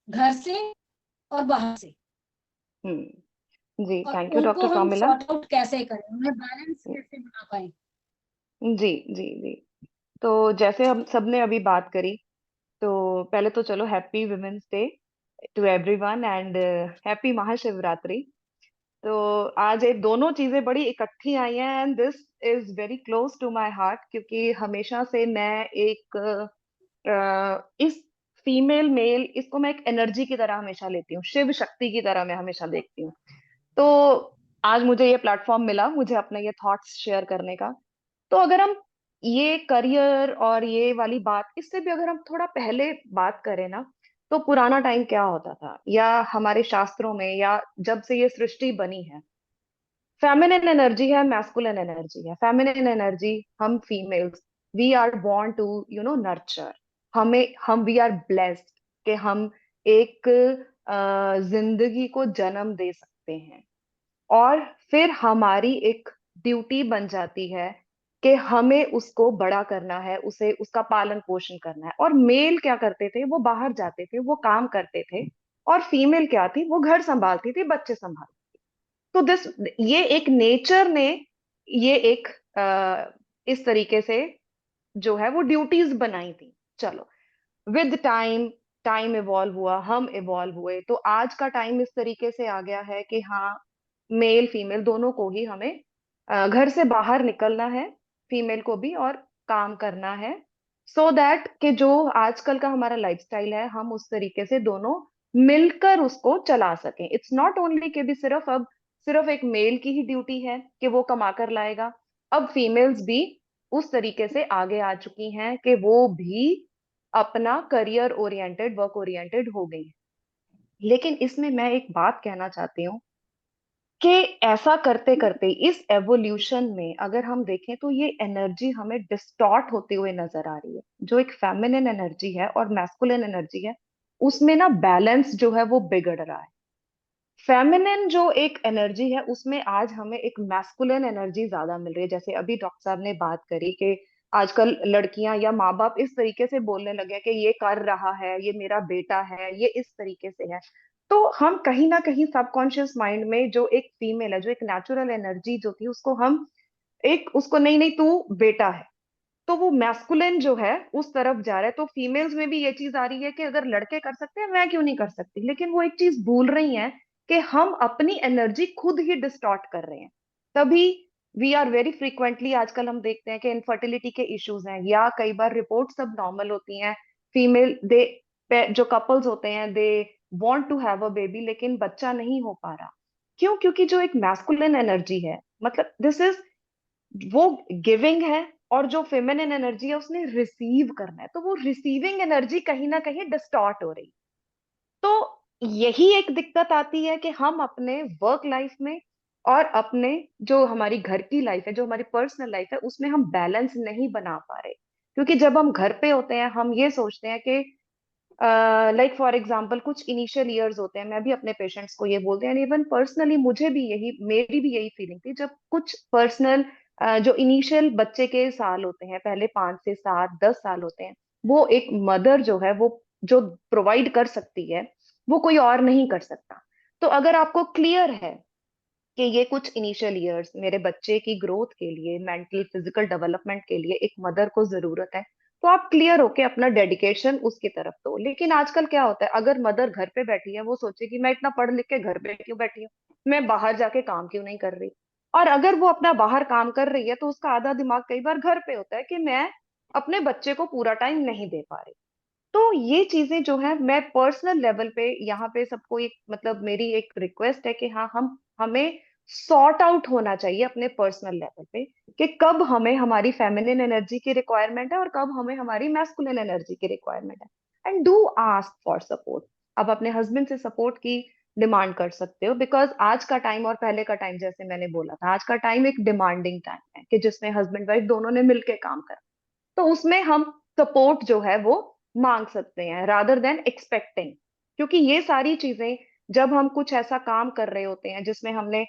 घर से और बाहर से, जी और थैंक यू उनको डॉक्टर हम प्रमिला। सॉर्ट आउट कैसे करें, उन्हें बैलेंस कैसे बना पाए। जी जी जी। तो जैसे हम सबने अभी बात करी, तो पहले तो चलो happy women's day to everyone and happy Mahashivratri. तो आज ये दोनों चीजें बड़ी इकट्ठी आई हैं and this is very close to my heart, क्योंकि हमेशा से मैं एक इस फीमेल मेल इसको मैं एक एनर्जी की तरह हमेशा लेती हूँ, शिव शक्ति की तरह मैं हमेशा देखती हूँ। तो आज मुझे ये प्लेटफॉर्म मिला मुझे अपने ये थॉट्स शेयर करने का। तो अगर हम ये करियर और ये वाली बात, इससे भी अगर हम थोड़ा पहले बात करें ना, तो पुराना टाइम क्या होता था, या हमारे शास्त्रों में, या जब से ये सृष्टि बनी है, फेमिनिन एनर्जी है, मैस्कुलिन एनर्जी है। फेमिनिन एनर्जी, हम females, we are born to nurture. हम वी आर ब्लेस्ड कि हम एक जिंदगी को जन्म दे सकते हैं, और फिर हमारी एक ड्यूटी बन जाती है कि हमें उसको बड़ा करना है, उसे उसका पालन पोषण करना है। और मेल क्या करते थे, वो बाहर जाते थे, वो काम करते थे, और फीमेल क्या थी, वो घर संभालती थी, बच्चे संभालती। तो दिस, ये एक नेचर ने ये एक इस तरीके से जो है वो ड्यूटीज बनाई थी। चलो, विद टाइम, टाइम इवॉल्व हुआ, हम इवॉल्व हुए, तो आज का टाइम इस तरीके से आ गया है कि हाँ, मेल फीमेल दोनों को ही हमें घर से बाहर निकलना है, फीमेल को भी, और काम करना है, सो दैट कि जो आजकल का हमारा लाइफस्टाइल है, हम उस तरीके से दोनों मिलकर उसको चला सकें। इट्स नॉट ओनली कि भी सिर्फ अब सिर्फ एक मेल की ही ड्यूटी है कि वो कमा कर लाएगा। अब फीमेल्स भी उस तरीके से आगे आ चुकी हैं कि वो भी अपना करियर ओरिएंटेड, वर्क ओरिएंटेड हो गई है। लेकिन इसमें मैं एक बात कहना चाहती हूँ कि ऐसा करते करते इस एवोल्यूशन में अगर हम देखें, तो ये एनर्जी हमें डिस्टॉर्ट होते हुए नजर आ रही है। जो एक फेमिनिन एनर्जी है और मैस्कुलिन एनर्जी है, उसमें ना बैलेंस जो है वो बिगड़ रहा है। फेमिनिन जो एक एनर्जी है, उसमें आज हमें एक मैस्कुलिन एनर्जी ज्यादा मिल रही है। जैसे अभी डॉक्टर साहब ने बात करी कि आजकल लड़कियां या माँ बाप इस तरीके से बोलने लगे हैं कि ये कर रहा है, ये मेरा बेटा है, ये इस तरीके से है। तो हम कहीं ना कहीं सबकॉन्शियस माइंड में जो एक फीमेल है, जो एक नेचुरल एनर्जी जो थी, उसको हम एक उसको, नहीं नहीं तू बेटा है, तो वो मैस्कुलिन जो है उस तरफ जा रहा है। तो फीमेल्स में भी ये चीज आ रही है कि अगर लड़के कर सकते हैं मैं क्यों नहीं कर सकती, लेकिन वो एक चीज भूल रही हैं कि हम अपनी एनर्जी खुद ही डिस्टॉर्ट कर रहे हैं। तभी वी आर वेरी फ्रीक्वेंटली आजकल हम देखते हैं कि इनफर्टिलिटी के इश्यूज हैं, या कई बार रिपोर्ट सब नॉर्मल होती हैं, फीमेल दे जो कपल्स होते हैं they want to have a baby लेकिन बच्चा नहीं हो पा रहा। क्यों? क्योंकि जो एक मैस्कुलिन एनर्जी है, मतलब दिस इज वो गिविंग है, और जो फेमिनिन एनर्जी है उसने रिसीव करना है, तो वो रिसीविंग एनर्जी कहीं ना कहीं डिस्टॉर्ट हो रही। तो यही एक दिक्कत आती है कि हम अपने वर्क लाइफ में और अपने जो हमारी घर की लाइफ है, जो हमारी पर्सनल लाइफ है, उसमें हम बैलेंस नहीं बना पा रहे। क्योंकि जब हम घर पे होते हैं हम ये सोचते हैं कि लाइक फॉर एग्जाम्पल कुछ इनिशियल ईयर्स होते हैं, मैं भी अपने पेशेंट्स को ये बोलते हैं, इवन पर्सनली मुझे भी यही, मेरी भी यही फीलिंग थी, जब कुछ पर्सनल जो इनिशियल बच्चे के साल होते हैं, पहले 5 से 7 10 साल होते हैं, वो एक मदर जो है वो जो प्रोवाइड कर सकती है वो कोई और नहीं कर सकता। तो अगर आपको क्लियर है कि ये कुछ इनिशियल ईयर्स मेरे बच्चे की ग्रोथ के लिए, मेंटल फिजिकल डेवलपमेंट के लिए एक मदर को जरूरत है, तो आप क्लियर होके अपना डेडिकेशन उसकी तरफ दो। लेकिन आजकल क्या होता है, अगर मदर घर पे बैठी है वो सोचेगी मैं इतना पढ़ लिख के घर पे क्यों बैठी हूँ, मैं बाहर जाके काम क्यों नहीं कर रही। और अगर वो अपना बाहर काम कर रही है तो उसका आधा दिमाग कई बार घर पे होता है कि मैं अपने बच्चे को पूरा टाइम नहीं दे पा रही। तो ये चीजें जो है मैं पर्सनल लेवल पे यहाँ पे सबको एक, मतलब मेरी एक रिक्वेस्ट है कि हाँ, हम हमें सॉर्ट आउट होना चाहिए अपने पर्सनल लेवल पे कि कब हमें हमारी फेमिनिन एनर्जी की रिक्वायरमेंट है और कब हमें हमारी मैस्कुलिन एनर्जी की रिक्वायरमेंट है, and do ask for support. आप अपने हस्बैंड से सपोर्ट की डिमांड कर सकते हो, बिकॉज आज का टाइम और पहले का टाइम, जैसे मैंने बोला था, आज का टाइम एक डिमांडिंग टाइम है कि जिसमें हस्बैंड वाइफ दोनों ने मिलकर काम करा। तो उसमें हम सपोर्ट जो है वो मांग सकते हैं रादर देन एक्सपेक्टिंग। क्योंकि ये सारी चीजें जब हम कुछ ऐसा काम कर रहे होते हैं जिसमें हमने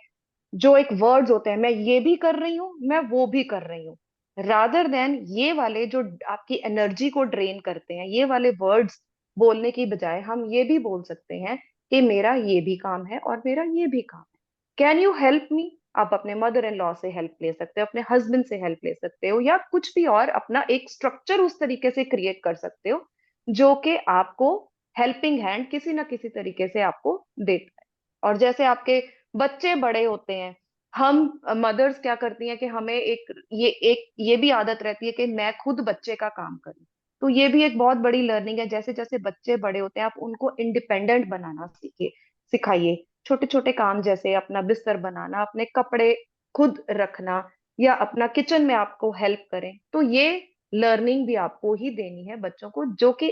जो एक वर्ड्स होते हैं, मैं ये भी कर रही हूँ मैं वो भी कर रही हूँ, रादर देन ये वाले जो आपकी एनर्जी को ड्रेन करते हैं, ये वाले वर्ड्स बोलने की बजाय हम ये भी बोल सकते हैं कि मेरा ये भी काम है और मेरा ये भी काम है, कैन यू हेल्प मी। आप अपने मदर इन लॉ से हेल्प ले सकते हो, अपने हस्बैंड से हेल्प ले सकते हो, या कुछ भी और अपना एक स्ट्रक्चर उस तरीके से क्रिएट कर सकते हो जो कि आपको हेल्पिंग हैंड किसी ना किसी तरीके से आपको देता है। और जैसे आपके बच्चे बड़े होते हैं, हम मदर्स क्या करती हैं कि हमें एक ये भी आदत रहती है कि मैं खुद बच्चे का काम करूं। तो ये भी एक बहुत बड़ी लर्निंग है, जैसे जैसे बच्चे बड़े होते हैं आप उनको इंडिपेंडेंट बनाना सीखिए, सिखाइए। छोटे छोटे काम जैसे अपना बिस्तर बनाना, अपने कपड़े खुद रखना, या अपना किचन में आपको हेल्प करें, तो ये लर्निंग भी आपको ही देनी है बच्चों को, जो कि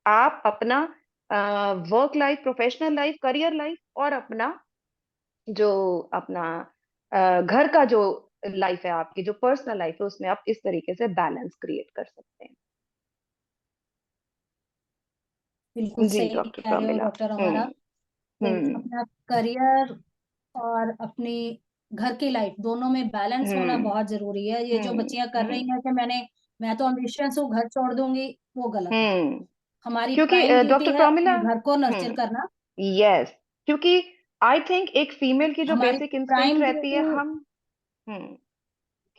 आप अपना work life, professional life, career life और अपना जो अपना घर का जो लाइफ है, आपकी जो पर्सनल लाइफ है, उसमें आप इस तरीके से बैलेंस क्रिएट कर सकते बिल्कुल हैं। जी सही डॉक्टर कह रहे हो प्रमिला। डॉक्टर हम्म। हमारा। तो हम्म। अपना करियर और अपनी घर की लाइफ दोनों में बैलेंस होना हम्म। बहुत जरूरी है। ये जो बच्चियां कर रही हम्म। हैं कि मैं तो एम्बिशियस हूँ, घर छोड़ दूंगी, वो गलत है। हम्म। हमारी क्योंकि प्राइम ड्यूटी डॉक्टर है प्रमिला, अपने घर को नर्चर हम्म, करना। यस, क्योंकि आई थिंक एक फीमेल की जो हमारी बेसिक इंस्टिंक्ट प्राइम रहती है, ड्यूटी हम, हम्म,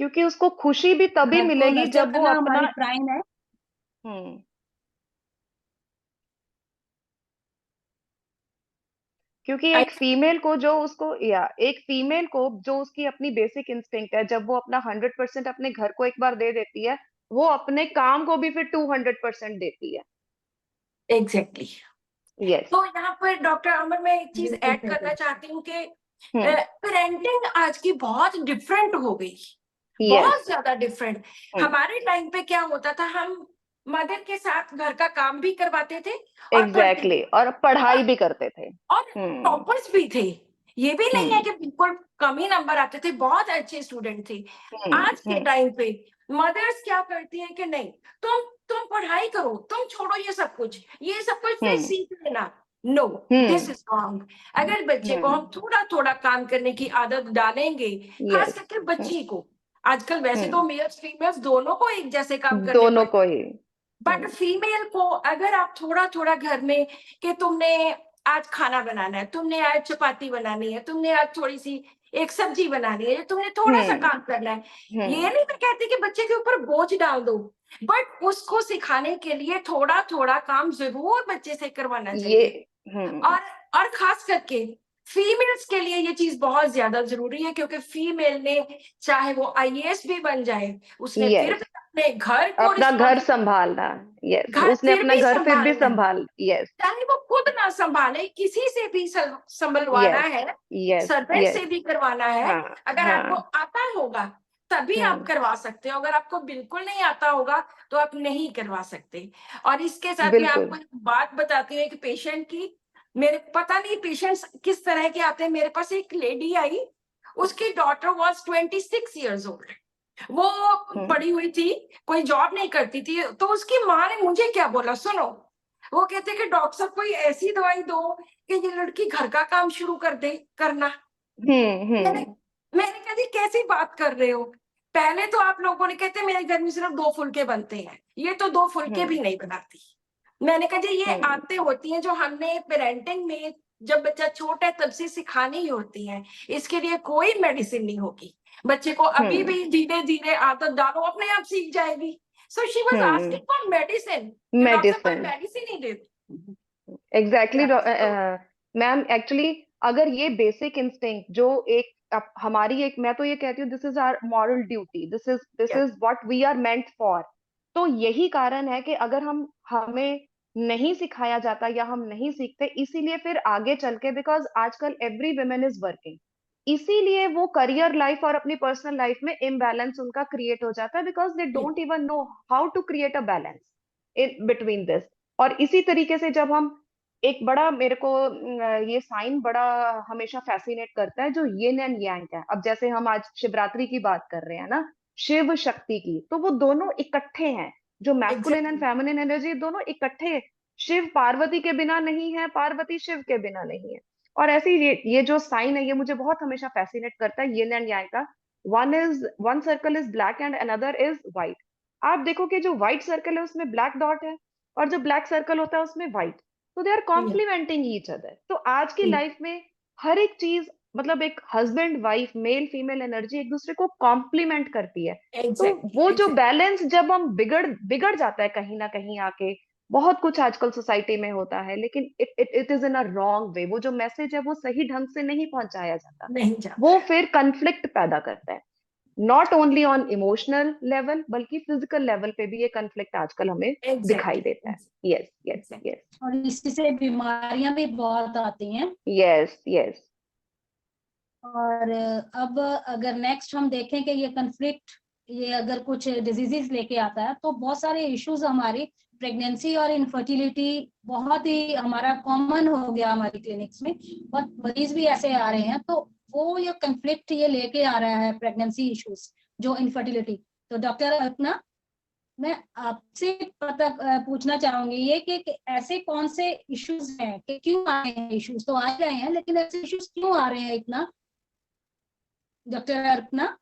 क्योंकि उसको खुशी भी तभी घर को मिलेगी नर्चर जब वो करना हमारी अपना, प्राइम है। हम्म, क्योंकि एक फीमेल को जो उसको, या एक फीमेल को जो उसकी अपनी बेसिक इंस्टिंक्ट है, जब वो अपना 100% अपने घर को एक बार दे देती है, वो अपने काम को भी फिर 200% देती है। एग्जैक्टली। यस। तो यहाँ पर डॉक्टर अमर, मैं एक चीज बिल्कुल ऐड सही करना कहा। चाहती हूँ कि हम्म। पेरेंटिंग आज की बहुत डिफरेंट हो गई, यस। बहुत ज्यादा डिफरेंट। हम्म। हमारे टाइम पे क्या होता था, हम मदर के साथ घर का काम भी करवाते थे और पढ़ते एग्जैक्टली, थे, और पढ़ाई और भी करते थे। और हम्म। टॉपर्स भी थे। ये भी नहीं है हम्म। कि बिल्कुल कम ही नंबर आते थे, बहुत अच्छे स्टूडेंट थे। आज के हम्म। टाइम पे मदर्स क्या करती हैं कि नहीं, तुम पढ़ाई करो, तुम छोड़ो ये सब कुछ फिर हम्म। सीख लेना। No, this hmm. Is wrong. अगर बच्चे को हम्म। हम थोड़ा थोड़ा काम करने की आदत डालेंगे, खास यस। करके बच्ची को, आजकल वैसे तो हम्म। मेल्स फीमेल्स दोनों को एक जैसे काम करने दोनों पड़ते, को ही। बट फीमेल को अगर आप थोड़ा थोड़ा घर में कि तुमने आज खाना बनाना है, तुमने आज चपाती बनानी है, तुमने आज थोड़ी सी एक सब्जी बनानी है, तुमने थोड़ा सा हम्म काम करना है। ये हम्म नहीं मैं कहती कि बच्चे के ऊपर बोझ डाल दो, बट उसको सिखाने के लिए थोड़ा थोड़ा काम जरूर बच्चे से करवाना ये चाहिए। हम्म और खास करके फीमेल्स के लिए ये चीज बहुत ज्यादा जरूरी है, क्योंकि फीमेल ने चाहे वो आईएएस भी बन जाए, उसने फिर यस भी अपने घर को अपना घर रिस्पॉन्सिबल, संभालना, यस घर उसने अपना घर फिर भी संभालना है। संभाल, यस चाहे वो खुद ना संभाले, किसी से भी संभलवाना यस है, यस सर्वेंट यस से भी करवाना है। हाँ अगर आपको हाँ आता होगा तभी आप करवा सकते हो, अगर आपको बिल्कुल नहीं आता होगा तो आप नहीं करवा सकते। और इसके साथ मैं बिल्कुल आपको एक बात बताती हूँ, एक पेशेंट की। मेरे पता नहीं पेशेंट्स किस तरह के आते हैं, मेरे पास एक लेडी आई, उसकी डॉटर वॉज 26 years old, वो हम्म पढ़ी हुई थी, कोई जॉब नहीं करती थी। तो उसकी माँ ने मुझे क्या बोला सुनो, वो कहते कि डॉक्टर साहब कोई ऐसी दवाई दो कि ये लड़की घर का काम शुरू कर दे करना। मैंने हम्म मैंने कहा जी कैसी बात कर रहे हो, पहले तो आप लोगों ने कहते मेरे घर में सिर्फ 2 फुलके बनते हैं, ये तो 2 फुलके भी हम्म नहीं बनाती। मैंने कहा जी ये हम्म आदतें होती हैं जो हमने पेरेंटिंग में जब बच्चा छोटा है तब से सिखानी ही होती हैं, इसके लिए कोई मेडिसिन नहीं होगी। बच्चे को अभी हम्म भी धीरे धीरे आदत डालो, अपने आप सीख जाएगी। So she was hmm asking for medicine कि डॉक्टर साहब कोई मेडिसिन मेडिसिन ही दे दो। एग्जैक्टली तो मैम, एक्चुअली अगर ये बेसिक इंस्टिंक्ट जो एक हमारी एक, मैं तो ये कहती हूँ this is our moral duty, this yes, is what we are meant for. तो यही कारण है कि अगर हमें नहीं सिखाया जाता या हम नहीं सीखते, इसीलिए फिर आगे चल के, बिकॉज आजकल एवरी वुमेन इज वर्किंग, इसीलिए वो करियर लाइफ और अपनी पर्सनल लाइफ में इम्बैलेंस उनका क्रिएट हो जाता है, because they yes, don't even know how to create a balance in between this. और इसी तरीके से जब हम एक बड़ा, मेरे को ये साइन बड़ा हमेशा फैसिनेट करता है जो यिन एंड यांग है। अब जैसे हम आज शिवरात्रि की बात कर रहे हैं ना, शिव शक्ति की, तो वो दोनों इकट्ठे हैं, जो masculine and exactly, feminine energy दोनों इकट्ठे। शिव पार्वती के बिना नहीं है, पार्वती शिव के बिना नहीं है। और ऐसे ही ये जो साइन है, ये मुझे बहुत हमेशा फैसिनेट करता है यिन एंड यांग का। One circle is black and another is white. आप देखो कि जो व्हाइट सर्कल है उसमें ब्लैक डॉट है, और जो ब्लैक सर्कल होता है उसमें व्हाइट। तो they are yes, complementing each other. तो आज की yes, लाइफ में हर एक चीज, मतलब एक husband wife, male female energy एक दूसरे को कॉम्प्लीमेंट करती है। तो exactly, वो जो exactly. बैलेंस जब हम बिगड़ बिगड़ जाता है कहीं ना कहीं आके, बहुत कुछ आजकल सोसाइटी में होता है, लेकिन it it it is in a wrong way, वो जो मैसेज है वो सही ढंग से नहीं पहुंचाया जाता, नहीं जाता वो है। फिर कन्फ्लिक्ट पैदा करता है। Not only on emotional level बल्कि फिजिकल लेवल पे भी ये कन्फ्लिक्ट आजकल हमें दिखाई एग्जैक्टली, देता है। Yes yes exactly. यस और इसी से बीमारियां भी बहुत आती हैं। यस यस और अब अगर नेक्स्ट हम देखें कि ये कन्फ्लिक्ट, ये अगर कुछ डिजीजेस लेके आता है, तो बहुत सारे इश्यूज हमारी प्रेगनेंसी और इनफर्टिलिटी बहुत ही हमारा कॉमन हो गया हमारी क्लिनिक्स में। बहुत मरीज भी ऐसे आ रहे हैं, तो वो ये कन्फ्लिक्ट ये लेके आ रहा है, प्रेगनेंसी इश्यूज, जो इनफर्टिलिटी। तो डॉक्टर अपना, मैं आपसे पूछना चाहूंगी ये कि ऐसे कौन से इश्यूज हैं, कि क्यों आ रहे हैं इश्यूज, तो आ रहे हैं लेकिन ऐसे इश्यूज क्यों आ रहे हैं इतना, doctor Arpana?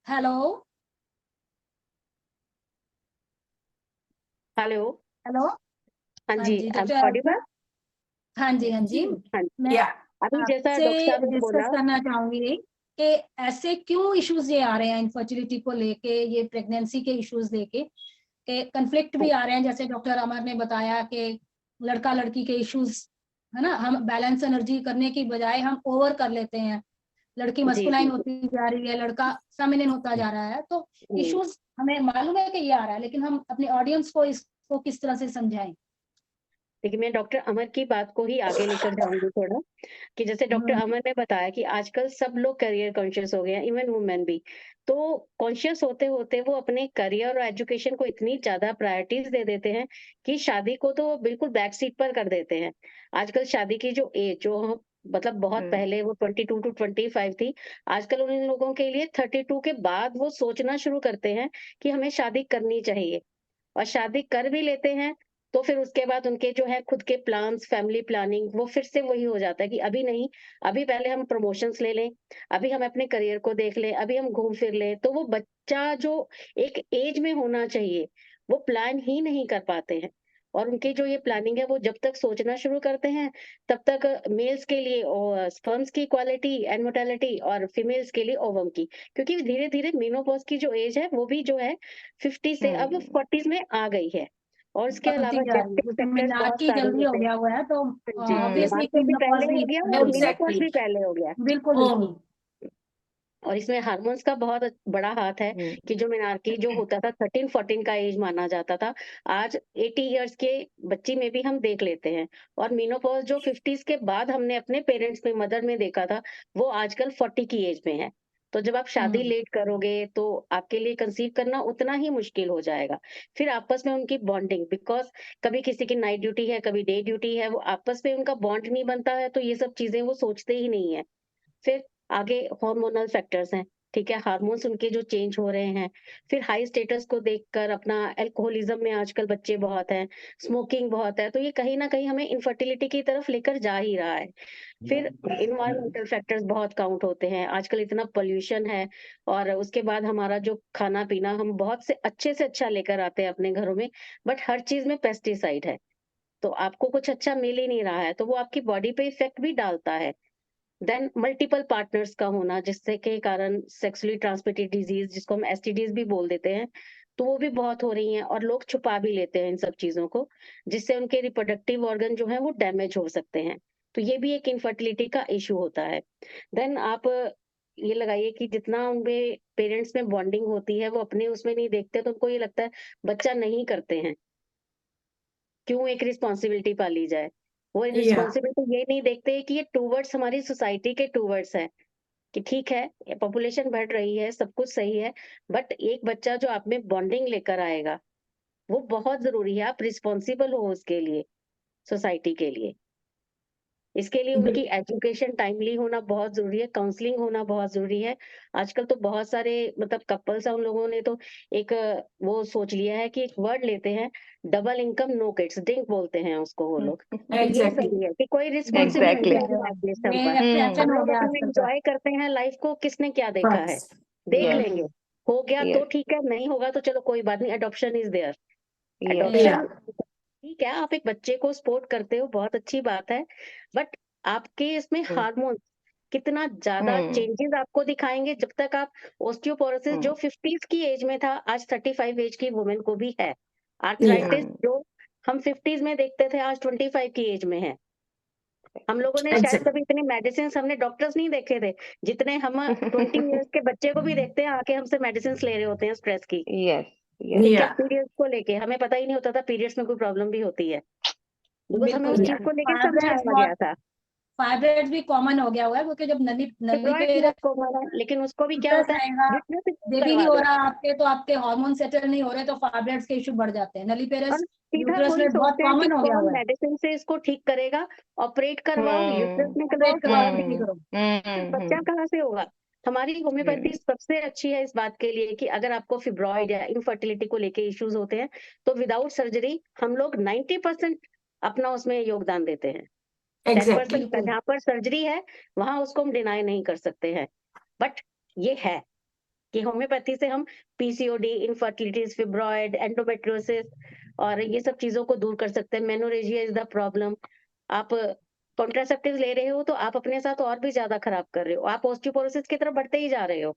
Hello? Hello. Hello? हाँ हाँ जी, जी, आप डॉक्टर ऑडिबल? अर्पना। हाँ जी, हाँ जी। हाँ, मैं या अभी जैसा आपसे डॉक्टर साहब ने डिस्कस बोला। करना चाहूंगी कि ऐसे क्यों इश्यूज ये आ रहे हैं इनफर्टिलिटी को लेके, ये प्रेगनेंसी के इश्यूज लेके, कि कंफ्लिक्ट भी आ रहे हैं, जैसे डॉक्टर अमर ने बताया कि लड़का लड़की के इश्यूज, है ना, हम बैलेंस एनर्जी करने की बजाय हम ओवर कर लेते हैं, लड़की जी जी मस्कुलाइन जी। होती जा रही है, लड़का फेमिनिन होता जा रहा है। तो हम्म, इश्यूज हमें मालूम है कि ये आ रहा है, लेकिन हम अपनी ऑडियंस को इसको किस तरह से समझाएं? देखिए मैं डॉक्टर अमर की बात को ही आगे लेकर जाऊंगी थोड़ा, कि जैसे डॉक्टर हम्म, अमर ने बताया कि आजकल सब लोग करियर कॉन्शियस हो गए हैं, इवन वुमेन भी। तो कॉन्शियस होते होते वो अपने करियर और एजुकेशन को इतनी ज्यादा प्रायोरिटीज दे देते हैं कि शादी को तो बिल्कुल बैक सीट पर कर देते हैं। आजकल शादी की जो एज जो मतलब बहुत हम्म पहले वो 22 to 25 थी, आजकल उन लोगों के लिए 32 के बाद वो सोचना शुरू करते हैं कि हमें शादी करनी चाहिए। और शादी कर भी लेते हैं तो फिर उसके बाद उनके जो है खुद के प्लान्स, फैमिली प्लानिंग, वो फिर से वही हो जाता है कि अभी नहीं, अभी पहले हम प्रमोशंस ले लें, अभी हम अपने करियर को देख लें, अभी हम घूम फिर लें। तो वो बच्चा जो एक एज में होना चाहिए वो प्लान ही नहीं कर पाते हैं। और उनकी जो ये प्लानिंग है वो जब तक सोचना शुरू करते हैं तब तक मेल्स के लिए स्पर्म्स की क्वालिटी एंड मोर्टेलिटी और फीमेल्स के लिए ओवम की, क्योंकि धीरे धीरे मेनोपॉज की जो एज है वो भी जो है 50 से अब 40s में आ गई है। और इसके बढ़ती अलावा जा रही है, जेनेटिक क्योंकि फैक्टर्स मीनार बहुत की सारे जल्दी हो होते हैं। गया हुआ है, तो जी, ऑब्वियसली मेनार्की भी पहले हो गया और मेनोपॉज एग्जैक्टली। भी पहले हो गया। बिल्कुल बिल्कुल। और इसमें हार्मोन्स का बहुत बड़ा हाथ है कि जो मेनार्की जो होता था 13-14 का एज माना जाता था, आज 80 इयर्स के बच्ची में भी हम देख लेते हैं। और मेनोपॉज जो 50s के बाद हमने अपने पेरेंट्स में, मदर में देखा था, वो आजकल 40 की एज में है। तो जब आप शादी लेट करोगे तो आपके लिए कंसीव करना उतना ही मुश्किल हो जाएगा। फिर आपस में उनकी बॉन्डिंग, बिकॉज कभी किसी की नाइट ड्यूटी है, कभी डे ड्यूटी है, वो आपस में उनका बॉन्ड नहीं बनता है, तो ये सब चीजें वो सोचते ही नहीं है। फिर आगे हार्मोनल फैक्टर्स हैं, ठीक है, हार्मोन्स उनके जो चेंज हो रहे हैं। फिर हाई स्टेटस को देखकर अपना अल्कोहलिज्म में आजकल बच्चे बहुत हैं, स्मोकिंग बहुत है, तो ये कहीं ना कहीं हमें इनफर्टिलिटी की तरफ लेकर जा ही रहा है। फिर इन्वायरमेंटल फैक्टर्स बहुत काउंट होते हैं, आजकल इतना पोल्यूशन है। और उसके बाद हमारा जो खाना पीना हम बहुत से अच्छा लेकर आते हैं अपने घरों में, बट हर चीज में पेस्टिसाइड है, तो आपको कुछ अच्छा मिल ही नहीं रहा है, तो वो आपकी बॉडी पे इफेक्ट भी डालता है। देन मल्टीपल पार्टनर्स का होना, जिससे के कारण सेक्सुअली ट्रांसमिटेड डिजीज, जिसको हम एसटीडीज भी बोल देते हैं, तो वो भी बहुत हो रही हैं और लोग छुपा भी लेते हैं इन सब चीजों को, जिससे उनके रिप्रोडक्टिव ऑर्गन जो है वो डैमेज हो सकते हैं। तो ये भी एक इनफर्टिलिटी का इशू होता है। देन आप ये लगाइए कि जितना उनमें पेरेंट्स में बॉन्डिंग होती है वो अपने उसमें नहीं देखते, तो उनको ये लगता है बच्चा नहीं करते हैं, क्यों एक रिस्पॉन्सिबिलिटी पाली जाए। वो या रिस्पॉन्सिबिलिटी ये नहीं देखते कि ये टूवर्ड्स हमारी सोसाइटी के टूवर्ड्स है, कि ठीक है पॉपुलेशन बढ़ रही है, सब कुछ सही है, बट एक बच्चा जो आप में बॉन्डिंग लेकर आएगा वो बहुत जरूरी है, आप रिस्पॉन्सिबल हो उसके लिए, सोसाइटी के लिए। इसके लिए उनकी एजुकेशन टाइमली होना बहुत जरूरी है, काउंसलिंग होना बहुत जरूरी है। आजकल तो बहुत सारे मतलब कपल्स हैं, उन लोगों ने तो एक वो सोच लिया है कि एक वर्ड लेते हैं, double income no kids, DINK बोलते हैं उसको वो लोग। तो ये एग्जैक्टली। सही है कि कोई रिस्पॉन्सिबिलिटी एग्जैक्टली। नहीं है एटलीस्ट हम ये पर। फैशन हम हो लोग गया अपना आजकल का। एंजॉय करते हैं लाइफ को, किसने क्या देखा है, बस देख यस लेंगे, हो गया तो यस ठीक है, नहीं होगा तो चलो कोई बात नहीं, अडॉप्शन इज देयर। यस या अडॉप्शन ठीक है, आप एक बच्चे को सपोर्ट करते हो, बहुत अच्छी बात है, बट आपके इसमें हार्मोन कितना ज्यादा चेंजेस आपको दिखाएंगे, जब तक आप ओस्टियोपोरोसिस जो 50s की एज में था, आज 35 एज की वुमेन को भी है। आर्थराइटिस जो हम 50s में देखते थे, आज 25 की एज में है। हम लोगों ने शायद एग्जैक्टली। कभी इतने मेडिसिन, हमने डॉक्टर्स नहीं देखे थे जितने हम 20 इयर्स के बच्चे को भी देखते हैं आके हमसे मेडिसिन ले रहे होते हैं स्ट्रेस की। यस यस ठीक है, या पीरियड्स को लेके हमें पता ही नहीं होता था पीरियड्स में कोई प्रॉब्लम भी होती है, बिकॉज हमें बिल्कुल उस चीज बिल्कुल। को लेके फाइब्रॉइड्स समझाया बहुत, गया था। फाइब्रॉइड्स भी कॉमन हो गया हुआ है, क्योंकि जब नली नली फिब्रॉइड पे बहुत कॉमन है, लेकिन उसको भी क्या यूट्रस होता है, रहेगा, यूट्रस रिमूव बेबी नहीं करवा हो दो। रहा आपके, तो आपके हार्मोन सेटल नहीं हो रहे, तो फाइब्रॉइड्स के इशू बढ़ जाते हैं। नली और पेरस सीधा यूट्रस वही रेट बहुत सोचते हैं कि कॉमन हो गया कौन हुआ है। मेडिसिन से इसको ठीक करेगा, ऑपरेट करवाओ, यूट्रस निकलवाओ, ऑपरेट करवाओ, सब बेबी ठीक, करो। फिर बच्चा कहाँ से होगा। हमारी होम्योपैथी सबसे अच्छी है इस बात के लिए कि अगर आपको फिब्रॉइड या इनफर्टिलिटी को लेके इश्यूज होते हैं तो विदाउट सर्जरी हम लोग 90% अपना उसमें योगदान देते हैं। 10% एग्जैक्टली। बिल्कुल जहाँ पर सर्जरी है वहां उसको हम डिनाई नहीं कर सकते हैं। बट ये है कि होम्योपैथी से हम पीसीओडी, इनफर्टिलिटीज, फिब्रॉइड, एंडोमेट्रियोसिस और ये सब चीजों को दूर कर सकते हैं। Menorrhagia is the problem. आप कॉन्ट्रासेप्टिव ले रहे हो तो आप अपने साथ और भी ज्यादा खराब कर रहे हो, आप ऑस्टियोपोरोसिस की तरफ बढ़ते ही जा रहे हो।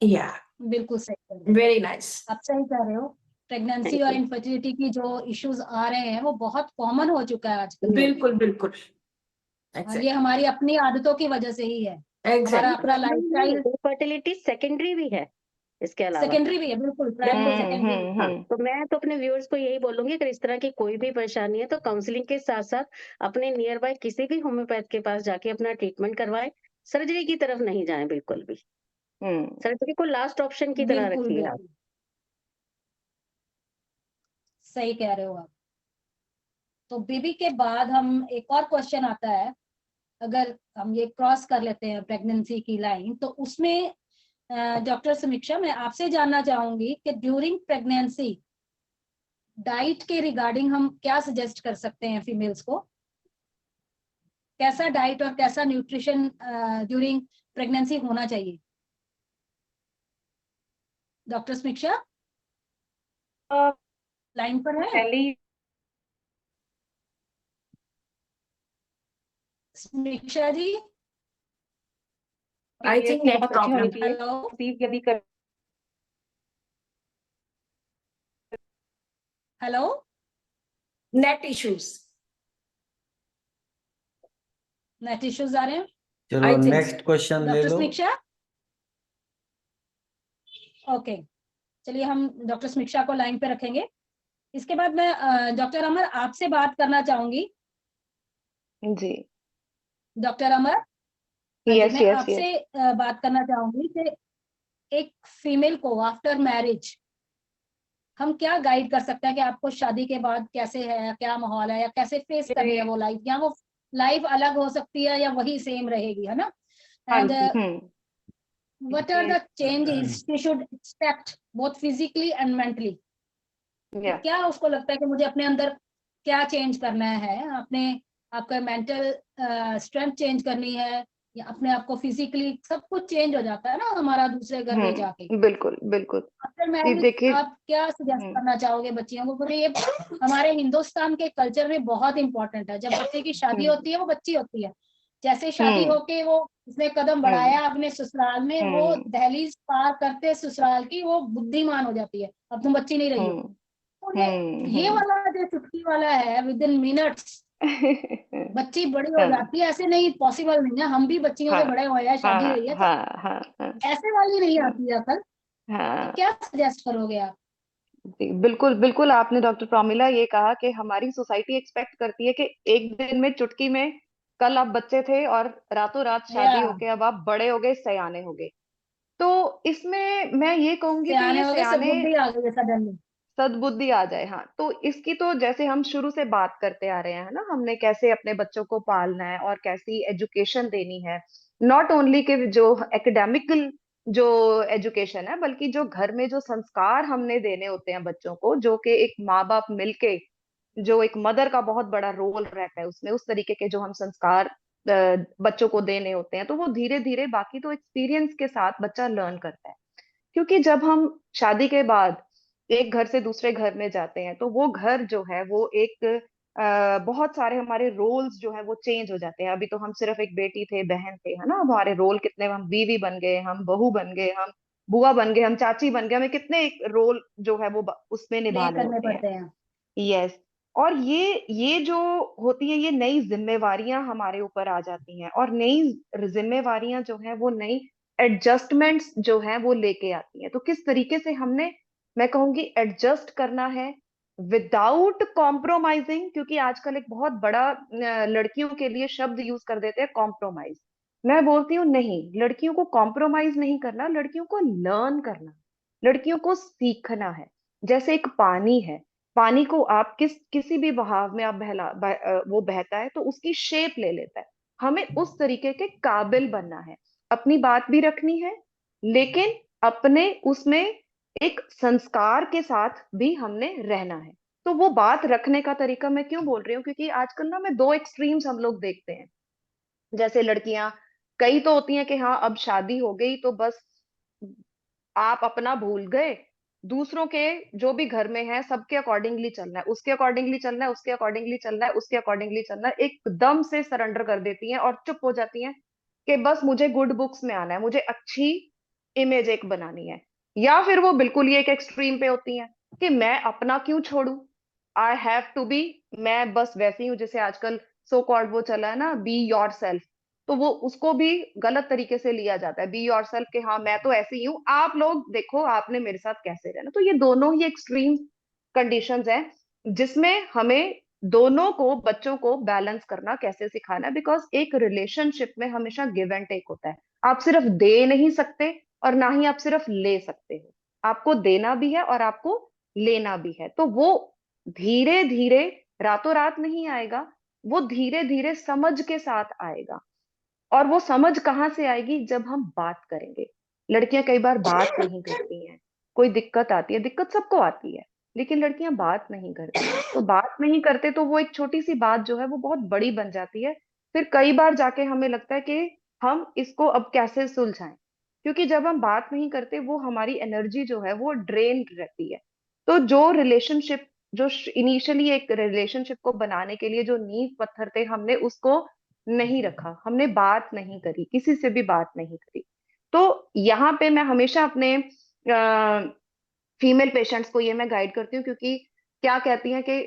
या बिल्कुल सही कह रहे हो, वेरी नाइस। आप सही कह रहे हो। प्रेगनेंसी थैंक और यू। इनफर्टिलिटी की जो इश्यूज आ रहे हैं वो बहुत कॉमन हो चुका है आजकल। बिल्कुल बिल्कुल। और ये हमारी अपनी आदतों की वजह से ही है, हमारा अपना लाइफस्टाइल। इनफर्टिलिटी सेकेंडरी भी है इसके अलावा। सेकेंडरी भी है, बिल्कुल, प्राइमरी बिल्कुल। सेकेंडरी भी है। हाँ, तो मैं तो अपने व्यूअर्स को यही बोलूंगी, अगर इस तरह की कोई भी परेशानी है तो काउंसलिंग के साथ साथ अपने नियर बाय किसी भी होम्योपैथ के पास जाके अपना ट्रीटमेंट करवाएं। सर्जरी की तरफ नहीं जाएं बिल्कुल भी, सर्जरी को लास्ट ऑप्शन की तरह बिल्कुल रखिए आप। बिल्कुल सही कह रहे हो आप। तो बेबी के बाद हम, एक और क्वेश्चन आता है, अगर हम ये क्रॉस कर लेते हैं प्रेगनेंसी की लाइन, तो उसमें डॉक्टर समीक्षा, मैं आपसे जानना चाहूंगी कि ड्यूरिंग प्रेगनेंसी डाइट के रिगार्डिंग हम क्या सजेस्ट कर सकते हैं फीमेल्स को? कैसा डाइट और कैसा न्यूट्रिशन ड्यूरिंग प्रेगनेंसी होना चाहिए? डॉक्टर समीक्षा, लाइन पर है? पहले ही समीक्षा जी, आई थिंक नेट बहुत अच्छी होनी प्रॉब्लम। चाहिए। हेलो, रिसीव यदि कर hello, net issues. Net issues आ रहे हैं। चलो I think नेक्स्ट क्वेश्चन ले डॉक्टर लो। समीक्षा, ओके, चलिए हम डॉक्टर समीक्षा को लाइन पे रखेंगे। इसके बाद मैं डॉक्टर अमर आपसे बात करना चाहूंगी। जी, डॉक्टर अमर, हाँ जी, यस मैं यस यस। आपसे बात करना चाहूंगी कि एक फीमेल को आफ्टर मैरिज हम क्या गाइड कर सकते हैं कि आपको शादी के बाद कैसे है, क्या माहौल है, या कैसे फेस करनी है वो लाइफ, या वो लाइफ अलग हो सकती है या वही सेम रहेगी, है ना? हाँ एंड जी। what are the changes she should expect both physically and mentally? या क्या उसको लगता है कि मुझे अपने अंदर क्या चेंज करना है, अपने आपका मेंटल स्ट्रेंथ चेंज करनी है, या अपने आप को फिजिकली सब कुछ चेंज हो जाता है ना हमारा दूसरे घर में जाके। बिल्कुल बिल्कुल। आफ्टर जी मैरिज देखिए, आप क्या सजेस्ट हम्म करना चाहोगे बच्चियों को? क्योंकि ये हमारे हिंदुस्तान के कल्चर में बहुत इंपॉर्टेंट है। जब बच्चे की शादी हम्म होती है वो बच्ची होती है, जैसे शादी हम्म होके वो उसने कदम बढ़ाया अपने ससुराल में, वो हम्म दहलीज पार करते ससुराल की वो बुद्धिमान हो जाती है, अब तुम बच्ची नहीं रही हो। हम्म तो ये हम्म वाला जो चुटकी वाला है, विद इन मिनट्स बच्ची बड़ी हो हाँ जाती है, ऐसे नहीं, पॉसिबल नहीं है। हम भी बच्चियों हाँ से बड़े हुए हैं, हाँ शादी हुई है, तो हाँ हाँ हाँ ऐसे वाली नहीं हाँ आती है अकल। तो हाँ। क्या सजेस्ट करोगे आप? जी बिल्कुल बिल्कुल, आपने डॉक्टर प्रोमिला ये कहा कि हमारी सोसाइटी एक्सपेक्ट करती है कि एक दिन में चुटकी में, कल आप बच्चे थे और रातों रात या शादी होके अब आप बड़े हो गए, सयाने हो गए। तो इसमें मैं ये कहूंगी कि सियाने ये हो गए, सब सयाने बुद्धि आ गई है सडनली। सद्बुद्धि आ जाए, हाँ। तो इसकी तो जैसे हम शुरू से बात करते आ रहे हैं ना, हमने कैसे अपने बच्चों को पालना है और कैसी एजुकेशन देनी है। नॉट ओनली कि जो एकेडमिकल जो एजुकेशन है, बल्कि जो घर में जो संस्कार हमने देने होते हैं बच्चों को, जो कि एक माँ बाप मिलके, जो एक मदर का बहुत बड़ा रोल रहता है उसमें, उस तरीके के जो हम संस्कार बच्चों को देने होते हैं, तो वो धीरे धीरे, बाकी तो एक्सपीरियंस के साथ बच्चा लर्न करता है। क्योंकि जब हम शादी के बाद एक घर से दूसरे घर में जाते हैं, तो वो घर जो है वो एक बहुत सारे हमारे रोल्स जो है वो चेंज हो जाते हैं। अभी तो हम सिर्फ एक बेटी थे, बहन थे, है ना। अब हमारे रोल कितने, हम बीवी बन गए, हम बहू बन गए, हम बुआ बन गए, हम चाची बन गए, हमें कितने रोल जो है वो उसमें प्ले निभाने करने होते हैं। पड़ते हैं। यस। और ये जो होती है, ये नई जिम्मेवारियां हमारे ऊपर आ जाती हैं, और नई जिम्मेवारियां जो है वो नई एडजस्टमेंट्स जो है वो लेके आती हैं। तो किस तरीके से हमने, मैं कहूंगी, एडजस्ट करना है विदाउट कॉम्प्रोमाइजिंग। क्योंकि आजकल एक बहुत बड़ा लड़कियों के लिए शब्द यूज कर देते हैं, कॉम्प्रोमाइज। मैं बोलती हूँ नहीं, लड़कियों को कॉम्प्रोमाइज नहीं करना, लड़कियों को लर्न करना, लड़कियों को सीखना है। जैसे एक पानी है, पानी को आप किसी भी बहाव में आप वो बहता है तो उसकी शेप ले लेता है। हमें उस तरीके के काबिल बनना है, अपनी बात भी रखनी है, लेकिन अपने उसमें एक संस्कार के साथ भी हमने रहना है। तो वो बात रखने का तरीका मैं क्यों बोल रही हूँ, क्योंकि आजकल ना मैं दो एक्सट्रीम्स हम लोग देखते हैं। जैसे लड़कियां कई तो होती हैं कि हाँ अब शादी हो गई तो बस आप अपना भूल गए, दूसरों के जो भी घर में है सबके अकॉर्डिंगली चलना है, उसके अकॉर्डिंगली चलना है, उसके अकॉर्डिंगली चलना है, उसके अकॉर्डिंगली चलना है, एकदम से सरेंडर कर देती हैं और चुप हो जाती हैं कि बस मुझे गुड बुक्स में आना है, मुझे अच्छी इमेज एक बनानी है। या फिर वो बिल्कुल ही एक एक्सट्रीम पे होती हैं कि मैं अपना क्यों छोड़ू, आई हैव टू बी, मैं बस वैसी हूँ जैसे आजकल सो कॉल्ड वो चला है ना, बी योर सेल्फ। तो वो उसको भी गलत तरीके से लिया जाता है, बी योर सेल्फ, के हाँ मैं तो ऐसे ही हूँ, आप लोग देखो आपने मेरे साथ कैसे रहना। तो ये दोनों ही एक्सट्रीम कंडीशंस हैं जिसमें हमें दोनों को, बच्चों को बैलेंस करना कैसे सिखाना है। बिकॉज एक रिलेशनशिप में हमेशा गिव एंड टेक होता है। आप सिर्फ दे नहीं सकते और ना ही आप सिर्फ ले सकते हो, आपको देना भी है और आपको लेना भी है। तो वो धीरे धीरे, रातों रात नहीं आएगा, वो धीरे धीरे समझ के साथ आएगा। और वो समझ कहाँ से आएगी, जब हम बात करेंगे। लड़कियां कई बार बात नहीं करती हैं, कोई दिक्कत आती है, दिक्कत सबको आती है, लेकिन लड़कियां बात नहीं करती हैं। तो बात नहीं करते तो वो एक छोटी सी बात जो है वो बहुत बड़ी बन जाती है। फिर कई बार जाके हमें लगता है कि हम इसको अब कैसे सुलझाएं। क्योंकि जब हम बात नहीं करते, वो हमारी एनर्जी जो है वो ड्रेन रहती है। तो जो रिलेशनशिप जो इनिशियली एक रिलेशनशिप को बनाने के लिए जो नींव पत्थर थे, हमने उसको नहीं रखा, हमने बात नहीं करी, किसी से भी बात नहीं करी। तो यहाँ पे मैं हमेशा अपने फीमेल पेशेंट्स को ये मैं गाइड करती हूँ, क्योंकि क्या कहती हैं कि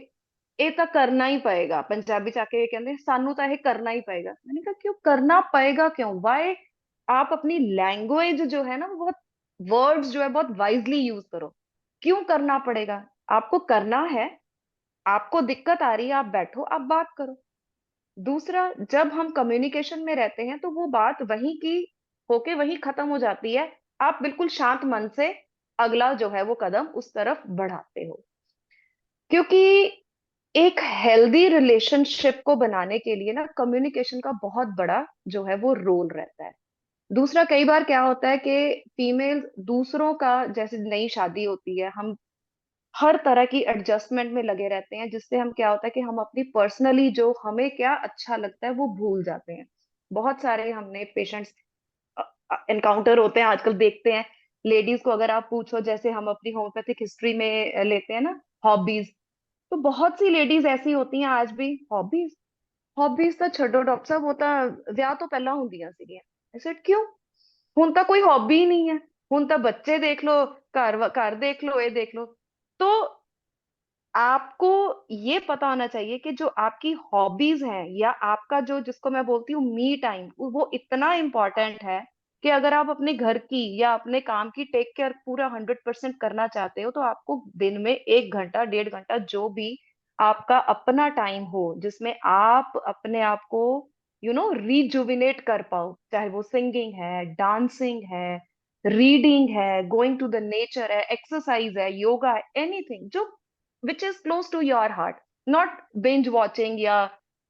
ये तो करना ही पएगा, पंजाबी च आके ये कहते हैं सानू तो ये करना ही पएगा। मैंने कहा क्यों करना पएगा, क्यों, वाई? आप अपनी लैंग्वेज जो है ना, वो बहुत, वर्ड्स जो है बहुत वाइजली यूज करो। क्यों करना पड़ेगा? आपको करना है, आपको दिक्कत आ रही है, आप बैठो, आप बात करो। दूसरा, जब हम कम्युनिकेशन में रहते हैं तो वो बात वहीं की होके वहीं खत्म हो जाती है। आप बिल्कुल शांत मन से अगला जो है वो कदम उस तरफ बढ़ाते हो, क्योंकि एक हेल्दी रिलेशनशिप को बनाने के लिए ना कम्युनिकेशन का बहुत बड़ा जो है वो रोल रहता है। दूसरा, कई बार क्या होता है कि फीमेल दूसरों का, जैसे नई शादी होती है, हम हर तरह की एडजस्टमेंट में लगे रहते हैं, जिससे हम क्या होता है कि हम अपनी पर्सनली जो हमें क्या अच्छा लगता है वो भूल जाते हैं। बहुत सारे हमने पेशेंट्स एनकाउंटर होते हैं आजकल, देखते हैं लेडीज को अगर आप पूछो, जैसे हम अपनी होम्योपैथिक हिस्ट्री में लेते हैं ना हॉबीज, तो बहुत सी लेडीज ऐसी होती हैं आज भी, हॉबीज, हॉबीज तो छोड़ो डॉक्टर साहब, वो तो ਵਿਆਹ ਤੋਂ ਪਹਿਲਾਂ ਹੁੰਦੀਆਂ ਸੀਗੀਆਂ। I said क्यों? ਹੁਣ ਤਾਂ ਕੋਈ हॉबी ही नहीं है, ਹੁਣ ਤਾਂ बच्चे देख लो, घर देख लो, ये देख लो। तो आपको ये पता होना चाहिए कि जो आपकी हॉबीज हैं, या आपका जो, जिसको मैं बोलती हूँ मी टाइम, वो इतना इम्पोर्टेंट है कि अगर आप अपने घर की या अपने काम की टेक केयर पूरा 100% करना चाहते हो, तो आपको दिन में 1 घंटा 1.5 घंटा जो भी आपका अपना टाइम हो, जिसमें आप अपने आप को रिजुविनेट कर पाओ, चाहे वो सिंगिंग है, डांसिंग है, रीडिंग है, गोइंग टू द नेचर है, एक्सरसाइज है, योगा है, एनीथिंग जो which is close to your heart, not binge watching या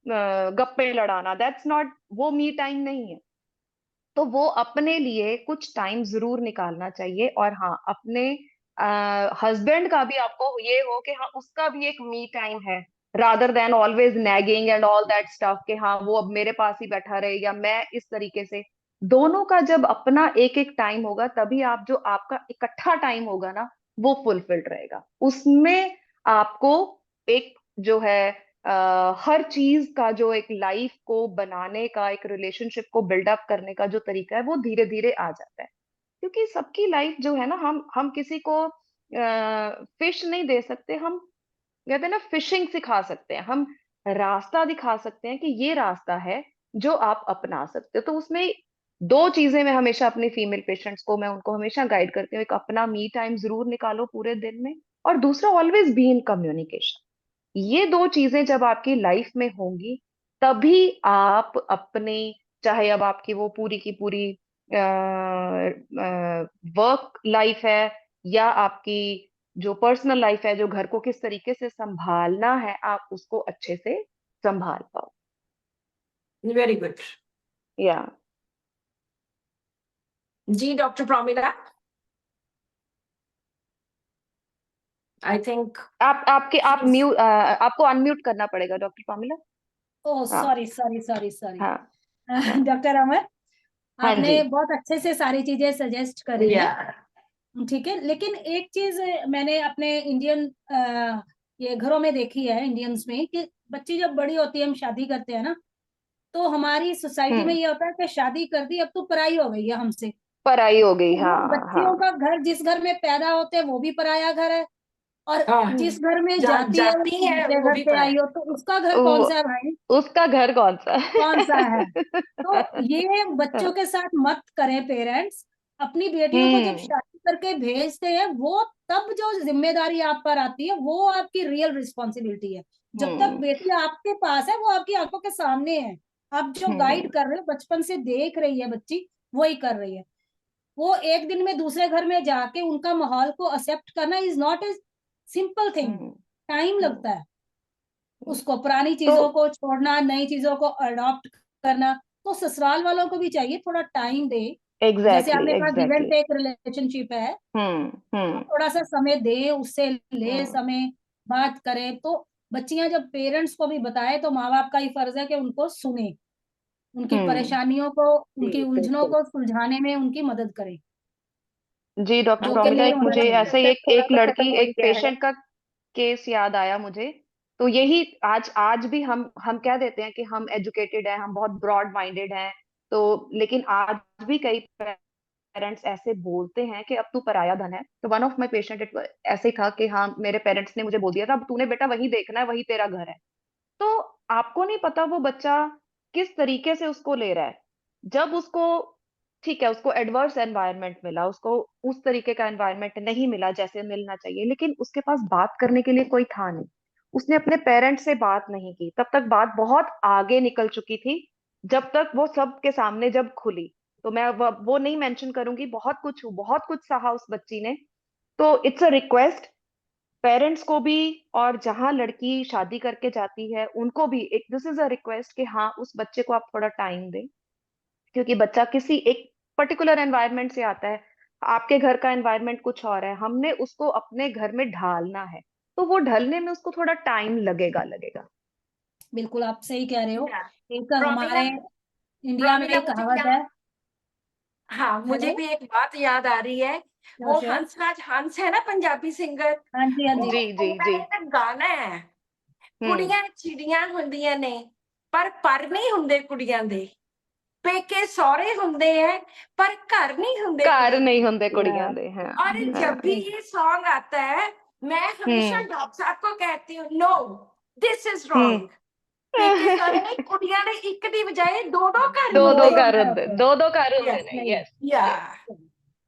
गप्पे लड़ाना, दैट्स नॉट, वो मी टाइम नहीं है। तो वो अपने लिए कुछ टाइम जरूर निकालना चाहिए। और हाँ, अपने हस्बैंड का भी आपको ये हो कि हाँ उसका भी एक मी टाइम है, rather than always nagging and all that stuff, कि हाँ वो अब मेरे पास ही बैठा रहे या मैं इस तरीके से। दोनों का जब अपना एक एक टाइम होगा, तभी आप, जो आपका इकट्ठा टाइम होगा ना, वो फुलफिल्ड रहेगा। उसमें आपको एक जो है हर चीज का जो एक लाइफ को बनाने का, एक रिलेशनशिप को बिल्डअप करने का जो तरीका है, वो धीरे धीरे आ जाता है। क्योंकि सबकी लाइफ जो है ना, हम किसी को फिश नहीं दे सकते, हम कहते हैं ना फिशिंग सिखा सकते हैं, हम रास्ता दिखा सकते हैं कि ये रास्ता है जो आप अपना सकते हो। तो उसमें दो चीजें मैं हमेशा अपने फीमेल पेशेंट्स को, मैं उनको हमेशा गाइड करती हूँ, एक अपना मी टाइम जरूर निकालो पूरे दिन में, और दूसरा ऑलवेज बी इन कम्युनिकेशन। ये दो चीजें जब आपकी लाइफ में होंगी, तभी आप अपने, चाहे अब आपकी वो पूरी की पूरी वर्क लाइफ है, या आपकी जो पर्सनल लाइफ है, जो घर को किस तरीके से संभालना है, आप उसको अच्छे से संभाल पाओ। Very good. या जी डॉक्टर प्रोमिला, आई थिंक आपको अनम्यूट करना पड़ेगा डॉक्टर पामिला। ओह हाँ सॉरी सॉरी सॉरी सॉरी। हाँ हाँ डॉक्टर अमर, हाँ जी। आपने बहुत अच्छे से सारी चीजें सजेस्ट करी या है, ठीक है। लेकिन एक चीज मैंने अपने इंडियन ये घरों में देखी है, इंडियंस में, कि बच्ची जब बड़ी होती है, हम शादी करते हैं ना, तो हमारी सोसाइटी में ये होता है कि शादी कर दी, अब तो पराई हो गई है हमसे। पढ़ाई हो गई, तो वो हाँ बच्चियों हाँ। का घर, जिस घर में पैदा होते हैं वो भी पराया घर है, और हाँ, जिस घर में जहाँ जाती है, वो जाती है दूसरे वो घर भी से पढ़ा आई है। हो, तो उसका घर कौन सा है वो भाई? उसका घर कौन सा कौन सा है? तो ये है? बच्चों के साथ मत करें पेरेंट्स। अपनी बेटियों को जब हम्म शादी करके भेजते हैं, वो तब जो जिम्मेदारी आप पर आती है, वो आपकी रियल रिस्पॉन्सिबिलिटी है। जब तक हम्म बेटी आपके पास है, वो आपकी आंखों के सामने है, आप जो गाइड हम्म कर रहे हो, बचपन से देख रही है बच्ची, वही कर रही है। वो एक दिन में दूसरे घर में जाके उनका माहौल को एक्सेप्ट करना is not a simple thing. Hmm time hmm, लगता है उसको, पुरानी तो चीजों को छोड़ना, नई चीजों को अडॉप्ट करना। तो ससुराल वालों को भी चाहिए थोड़ा टाइम दे। जैसे एग्जैक्टली आपने कहा give and exactly. Take relationship है, तो हम्म थोड़ा सा समय दे, उससे ले हम्म समय, बात करे। तो बच्चियां जब पेरेंट्स को भी बताए, तो माँ बाप का ही फर्ज है कि उनको सुने, उनकी हम्म। परेशानियों को, उनकी जी उलझनों बिल्कुल। को सुलझाने में उनकी मदद करे, जी डॉक्टर जो के प्रोमिता, लिए एक मुझे उन्हें ऐसे ही तक एक थोड़ा एक सा खत्म लड़की, हो ही एक गया है। पेशेंट का केस याद आया मुझे। तो यही आज आज भी हम कह देते हैं कि हम एजुकेटेड हैं, हम बहुत ब्रॉड माइंडेड हैं, तो लेकिन आज भी कई पेरेंट्स ऐसे बोलते हैं कि अब तू पराया धन है। तो वन ऑफ माय पेशेंट ऐसे ही था कि हाँ, मेरे पेरेंट्स ने मुझे बोल दिया था अब तूने बेटा वही देखना है, वही तेरा घर है। तो आपको नहीं पता वो बच्चा किस तरीके से उसको ले रहा है। जब उसको, ठीक है, उसको एडवर्स एनवायरनमेंट मिला, उसको उस तरीके का एनवायरनमेंट नहीं मिला जैसे मिलना चाहिए, लेकिन उसके पास बात करने के लिए कोई था नहीं, उसने अपने पेरेंट्स से बात नहीं की, तब तक बात बहुत आगे निकल चुकी थी। जब तक वो सबके सामने जब खुली, तो मैं वो नहीं मेंशन करूंगी, बहुत कुछ सहा उस बच्ची ने। तो इट्स अ रिक्वेस्ट पेरेंट्स को भी, और जहां लड़की शादी करके जाती है उनको भी एक, दिस इज अ रिक्वेस्ट कि हाँ, उस बच्चे को आप थोड़ा टाइम दें, क्योंकि बच्चा किसी एक पर्टिकुलर एनवायरनमेंट से आता है, आपके घर का एनवायरनमेंट कुछ और है, हमने उसको अपने घर में ढालना है, तो वो ढलने में उसको थोड़ा टाइम लगेगा। बिल्कुल आप सही कह रहे हो। Yeah. एक प्रोमिला हमारे इंडिया में प्रोमिला एक मुझे कहावत है। हाँ, मुझे हेलो, भी एक बात याद आ रही है। वो श्योर। हंसराज हंस है ना, पंजाबी सिंगर। हाँ जी, हाँ जी। जी जी उनका जी। एक गाना है, हम्म। कुड़ियां चिड़ियां ਹੁੰਦੀਆਂ ਨੇ ਪਰ ਨਹੀਂ ਹੁੰਦੇ ਕੁੜੀਆਂ ਦੇ, पेके सौरे ਹੁੰਦੇ हैं पर घर नहीं ਹੁੰਦੇ घर कुड़ियां। नहीं होंगे कुड़ियां या, दे, हाँ। और जब हाँ। भी ये सॉन्ग आता है, मैं हमेशा हम्म। डॉक्टर साहब को कहती हूँ, no, this is hmm. Wrong. पेके सौरे नहीं, कुड़ियां ने एक दी बजाय दो दो घर दो दो ਹੁੰਦੇ दोनों घर घर होंगे, होते हैं। दो घर होंगे यस नहीं, नहीं, यस। या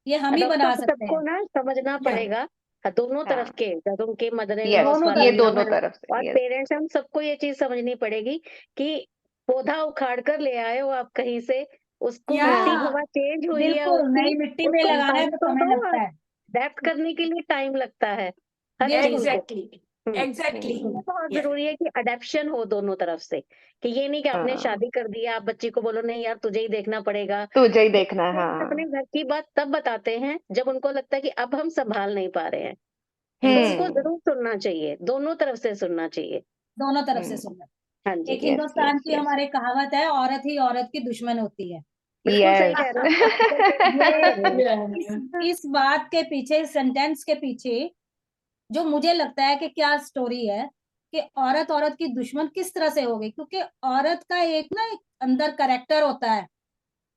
ये हम ही डॉक्टर बना सकते सबको हैं। ना समझना या पड़ेगा, दोनों तरफ हाँ। के, जो उनके मदर इन लॉस यस, दोनों वाले ये तरफ हैं से। दोनों है ना, तरफ से, और यस। पेरेंट्स, हम सबको ये चीज समझनी पड़ेगी कि पौधा उखाड़ कर ले आए हो आप कहीं से, उसको या, मिट्टी हाँ। हवा चेंज हुई है बिल्कुल उसकी, नई मिट्टी में उसको लगाना है बन तो तो समय दो, लगता है। अडेप्ट करने के लिए टाइम लगता है हर ये चीज को। एग्जैक्टली एग्जैक्टली ये बहुत या जरूरी है कि अडेप्शन हो दोनों तरफ से, कि ये नहीं कि आपने हाँ, शादी कर दिया, आप बच्ची को बोलो नहीं यार तुझे ही देखना पड़ेगा। तुझे ही देखना है, पेरेंट्स अपने हाँ। घर की बात तब बताते हैं जब उनको लगता है कि अब हम संभाल नहीं पा रहे हैं, तो उनको हम्म। जरूर सुनना चाहिए, दोनों तरफ से सुनना चाहिए। दोनों तरफ से हम्म। सुनना। हाँ जी, एक यस हिंदुस्तान यस की यस हमारे कहावत है, औरत ही औरत की दुश्मन होती है। बिल्कुल सही कह रहे यस। हो, आजकल ये या इस बात के पीछे, इस सेंटेंस के पीछे जो मुझे लगता है कि क्या स्टोरी है, कि औरत औरत की दुश्मन किस तरह से हो गई, क्योंकि औरत का एक ना एक अंदर करेक्टर होता है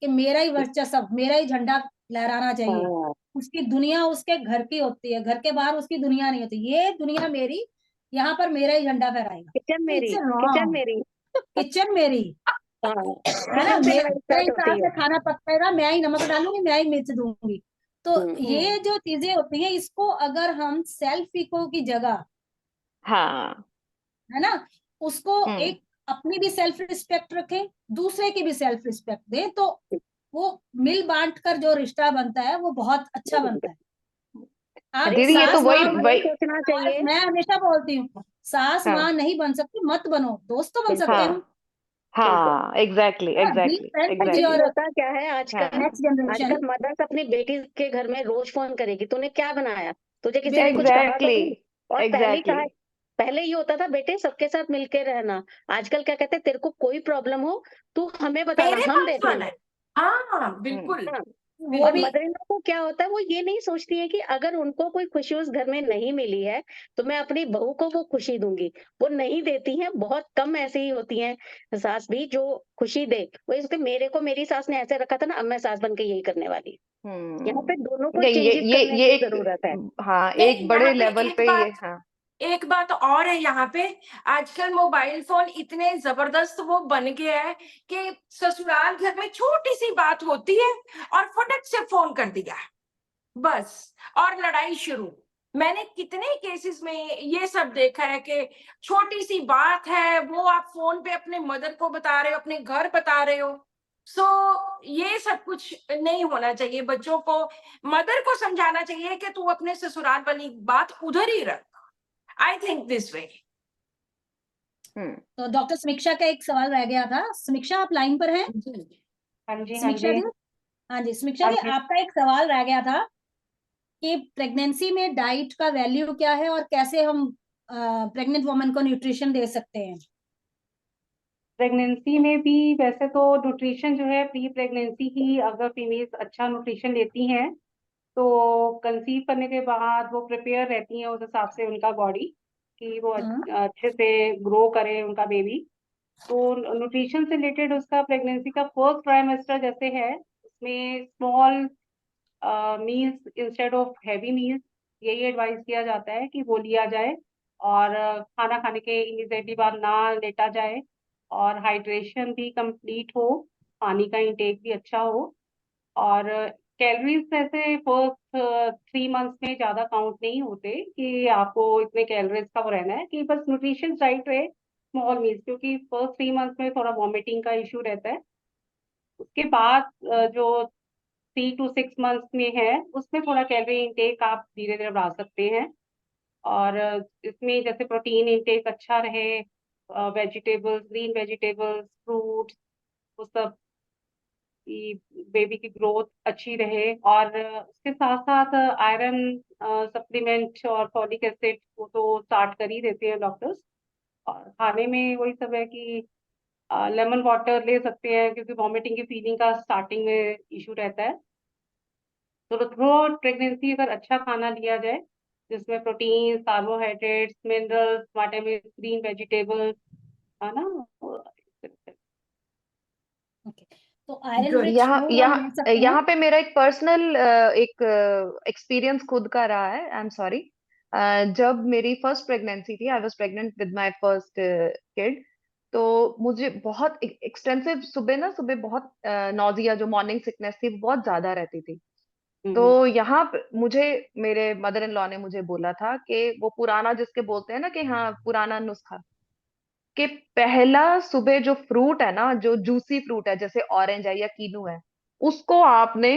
कि मेरा ही वर्चस्व, मेरा ही झंडा लहराना चाहिए। हाँ, उसकी दुनिया उसके घर की होती है, घर के बाहर उसकी दुनिया नहीं होती। ये दुनिया मेरी, यहाँ पर मेरा ही झंडा फहराएगा। किचन तो मेरी, इट्स किचन रॉन्ग। मेरी। किचन मेरी, हाँ, है ना, किचन से लड़ाई मेरे स्टार्ट होती हिसाब है। से खाना पकेगा, मैं ही नमक डालूंगी, मैं ही मिर्च दूंगी। तो हम्म। ये जो चीजें होती है, इसको अगर हम सेल्फ इको की जगह, हाँ। है ना, उसको हम्म। एक अपनी भी सेल्फ रिस्पेक्ट रखें, दूसरे की भी सेल्फ रिस्पेक्ट दें, तो वो मिल बांट कर जो रिश्ता बनता है वो बहुत अच्छा बनता है। आप अरे दीदी, ये तो सास वही माँ, ये वही सोचना चाहिए। मैं हमेशा बोलती हूँ, सास हाँ। माँ नहीं बन सकती, मत बनो, दोस्त तो बन सकते बिल्कुल, हो। हाँ। बिल्कुल। हाँ, एग्जैक्टली है ना, B exactly friend with actually exactly. Your होता क्या है आजकल, हाँ। Next generation. आजकल मदर्स अपनी बेटी के घर में रोज फोन करेगी, तूने क्या बनाया, तुझे किसी ने कुछ कहा तो एग्जैक्टली नहीं। और पहले एग्जैक्टली। कहा, पहले ये होता था बेटे सबके साथ मिलके रहना, आजकल क्या कहते हैं, तेरे को कोई प्रॉब्लम हो तू हमें बताना, मेरे हम पास देख वाला लेंगे। है। हाँ हम्म। बिल्कुल हाँ, वो और भी मदर इन लॉ को क्या होता है, वो ये नहीं सोचती है कि अगर उनको कोई खुशी उस घर में नहीं मिली है तो मैं अपनी बहू को वो खुशी दूंगी, वो नहीं देती हैं। बहुत कम ऐसी ही होती हैं सास भी जो खुशी दे, वो इसके मेरे को मेरी सास ने ऐसे रखा था ना, अब मैं सास बन के यही करने वाली हूँ। यहाँ पे दोनों को नहीं, चेंजेस करने ये की एक, जरूरत है। हाँ, एक नहीं, बड़े यहाँ पे लेवल पे ये, हाँ। एक बात और है यहाँ पे। आजकल मोबाइल फोन इतने जबरदस्त वो बन गया है कि ससुराल घर में छोटी सी बात होती है और फटक से फोन कर दिया, बस, और लड़ाई शुरू। मैंने कितने केसेस में ये सब देखा है कि छोटी सी बात है, वो आप फोन पे अपने मदर को बता रहे हो, अपने घर बता रहे हो। सो ये सब कुछ नहीं होना चाहिए। बच्चों को, मदर को समझाना चाहिए कि तू अपने ससुराल वाली बात उधर ही रख। I think this way. Hmm. तो डॉक्टर समीक्षा का एक सवाल रह गया था। समीक्षा, आप लाइन पर हैं? हाँ जी, हाँ समीक्षा जी, जी, हाँ जी, समीक्षा हाँ जी, जी। आपका एक सवाल रह गया था कि प्रेगनेंसी में डाइट का वैल्यू क्या है और कैसे हम प्रेग्नेंट वुमन को न्यूट्रिशन दे सकते हैं। प्रेगनेंसी में भी वैसे तो न्यूट्रिशन जो है, प्री प्रेगनेंसी ही अगर फीमेल्स अच्छा न्यूट्रिशन लेती हैं तो कंसीव करने के बाद वो प्रिपेयर रहती हैं उस हिसाब से उनका बॉडी। कि वो हाँ। अच्छे से ग्रो करे उनका बेबी। तो न्यूट्रिशन से रिलेटेड उसका प्रेगनेंसी का फर्स्ट ट्राइमेस्टर जैसे है, उसमें small meals instead of heavy meals, यही एडवाइस किया जाता है कि वो लिया जाए। और खाना खाने के इमीडिएटली बाद ना लेटा जाए, और हाइड्रेशन भी कंप्लीट हो, पानी का इंटेक भी अच्छा हो। और कैलोरीज ऐसे फर्स्ट 3 मंथ्स में ज़्यादा काउंट नहीं होते कि आपको इतने कैलोरीज का वो रहना है, कि बस न्यूट्रिशन डाइट रहे, स्मॉल मील्स, क्योंकि फर्स्ट 3 मंथ्स में थोड़ा वॉमिटिंग का इशू रहता है। उसके बाद जो 3 to 6 मंथ्स में है, उसमें थोड़ा कैलोरी इंटेक आप धीरे धीरे बढ़ा सकते हैं। और इसमें जैसे प्रोटीन इंटेक अच्छा रहे, वेजिटेबल्स, ग्रीन वेजिटेबल्स, फ्रूट्स, वो सब, कि बेबी की ग्रोथ अच्छी रहे। और उसके साथ साथ आयरन सप्लीमेंट और फॉलिक एसिड वो तो स्टार्ट कर ही देते हैं डॉक्टर्स। और खाने में वही सब है कि लेमन वाटर ले सकते हैं, क्योंकि वॉमिटिंग की फीलिंग का स्टार्टिंग में इशू रहता है। तो थ्रू आउट प्रेगनेंसी अगर अच्छा खाना लिया जाए, जिसमें protein, carbohydrates, minerals, vitamin, green vegetables, है ना। ओके, तो आयरन गुड। रिच यहाँ फूड हम ले यहाँ सकते हैं। यहाँ पे मेरा एक पर्सनल एक एक्सपीरियंस खुद का रहा है। I am sorry. जब मेरी फर्स्ट प्रेगनेंसी थी, I was pregnant with my first kid. तो मुझे बहुत एक्सटेंसिव, सुबह बहुत नौजिया, जो मॉर्निंग सिकनेस थी, बहुत ज्यादा रहती थी। तो यहाँ मुझे मेरे मदर इन लॉ ने मुझे बोला था कि वो पुराना, जिसके बोलते हैं ना कि हाँ पुराना नुस्खा, कि पहला सुबह जो फ्रूट है ना, जो जूसी फ्रूट है, जैसे ऑरेंज है या कीनू है, उसको आपने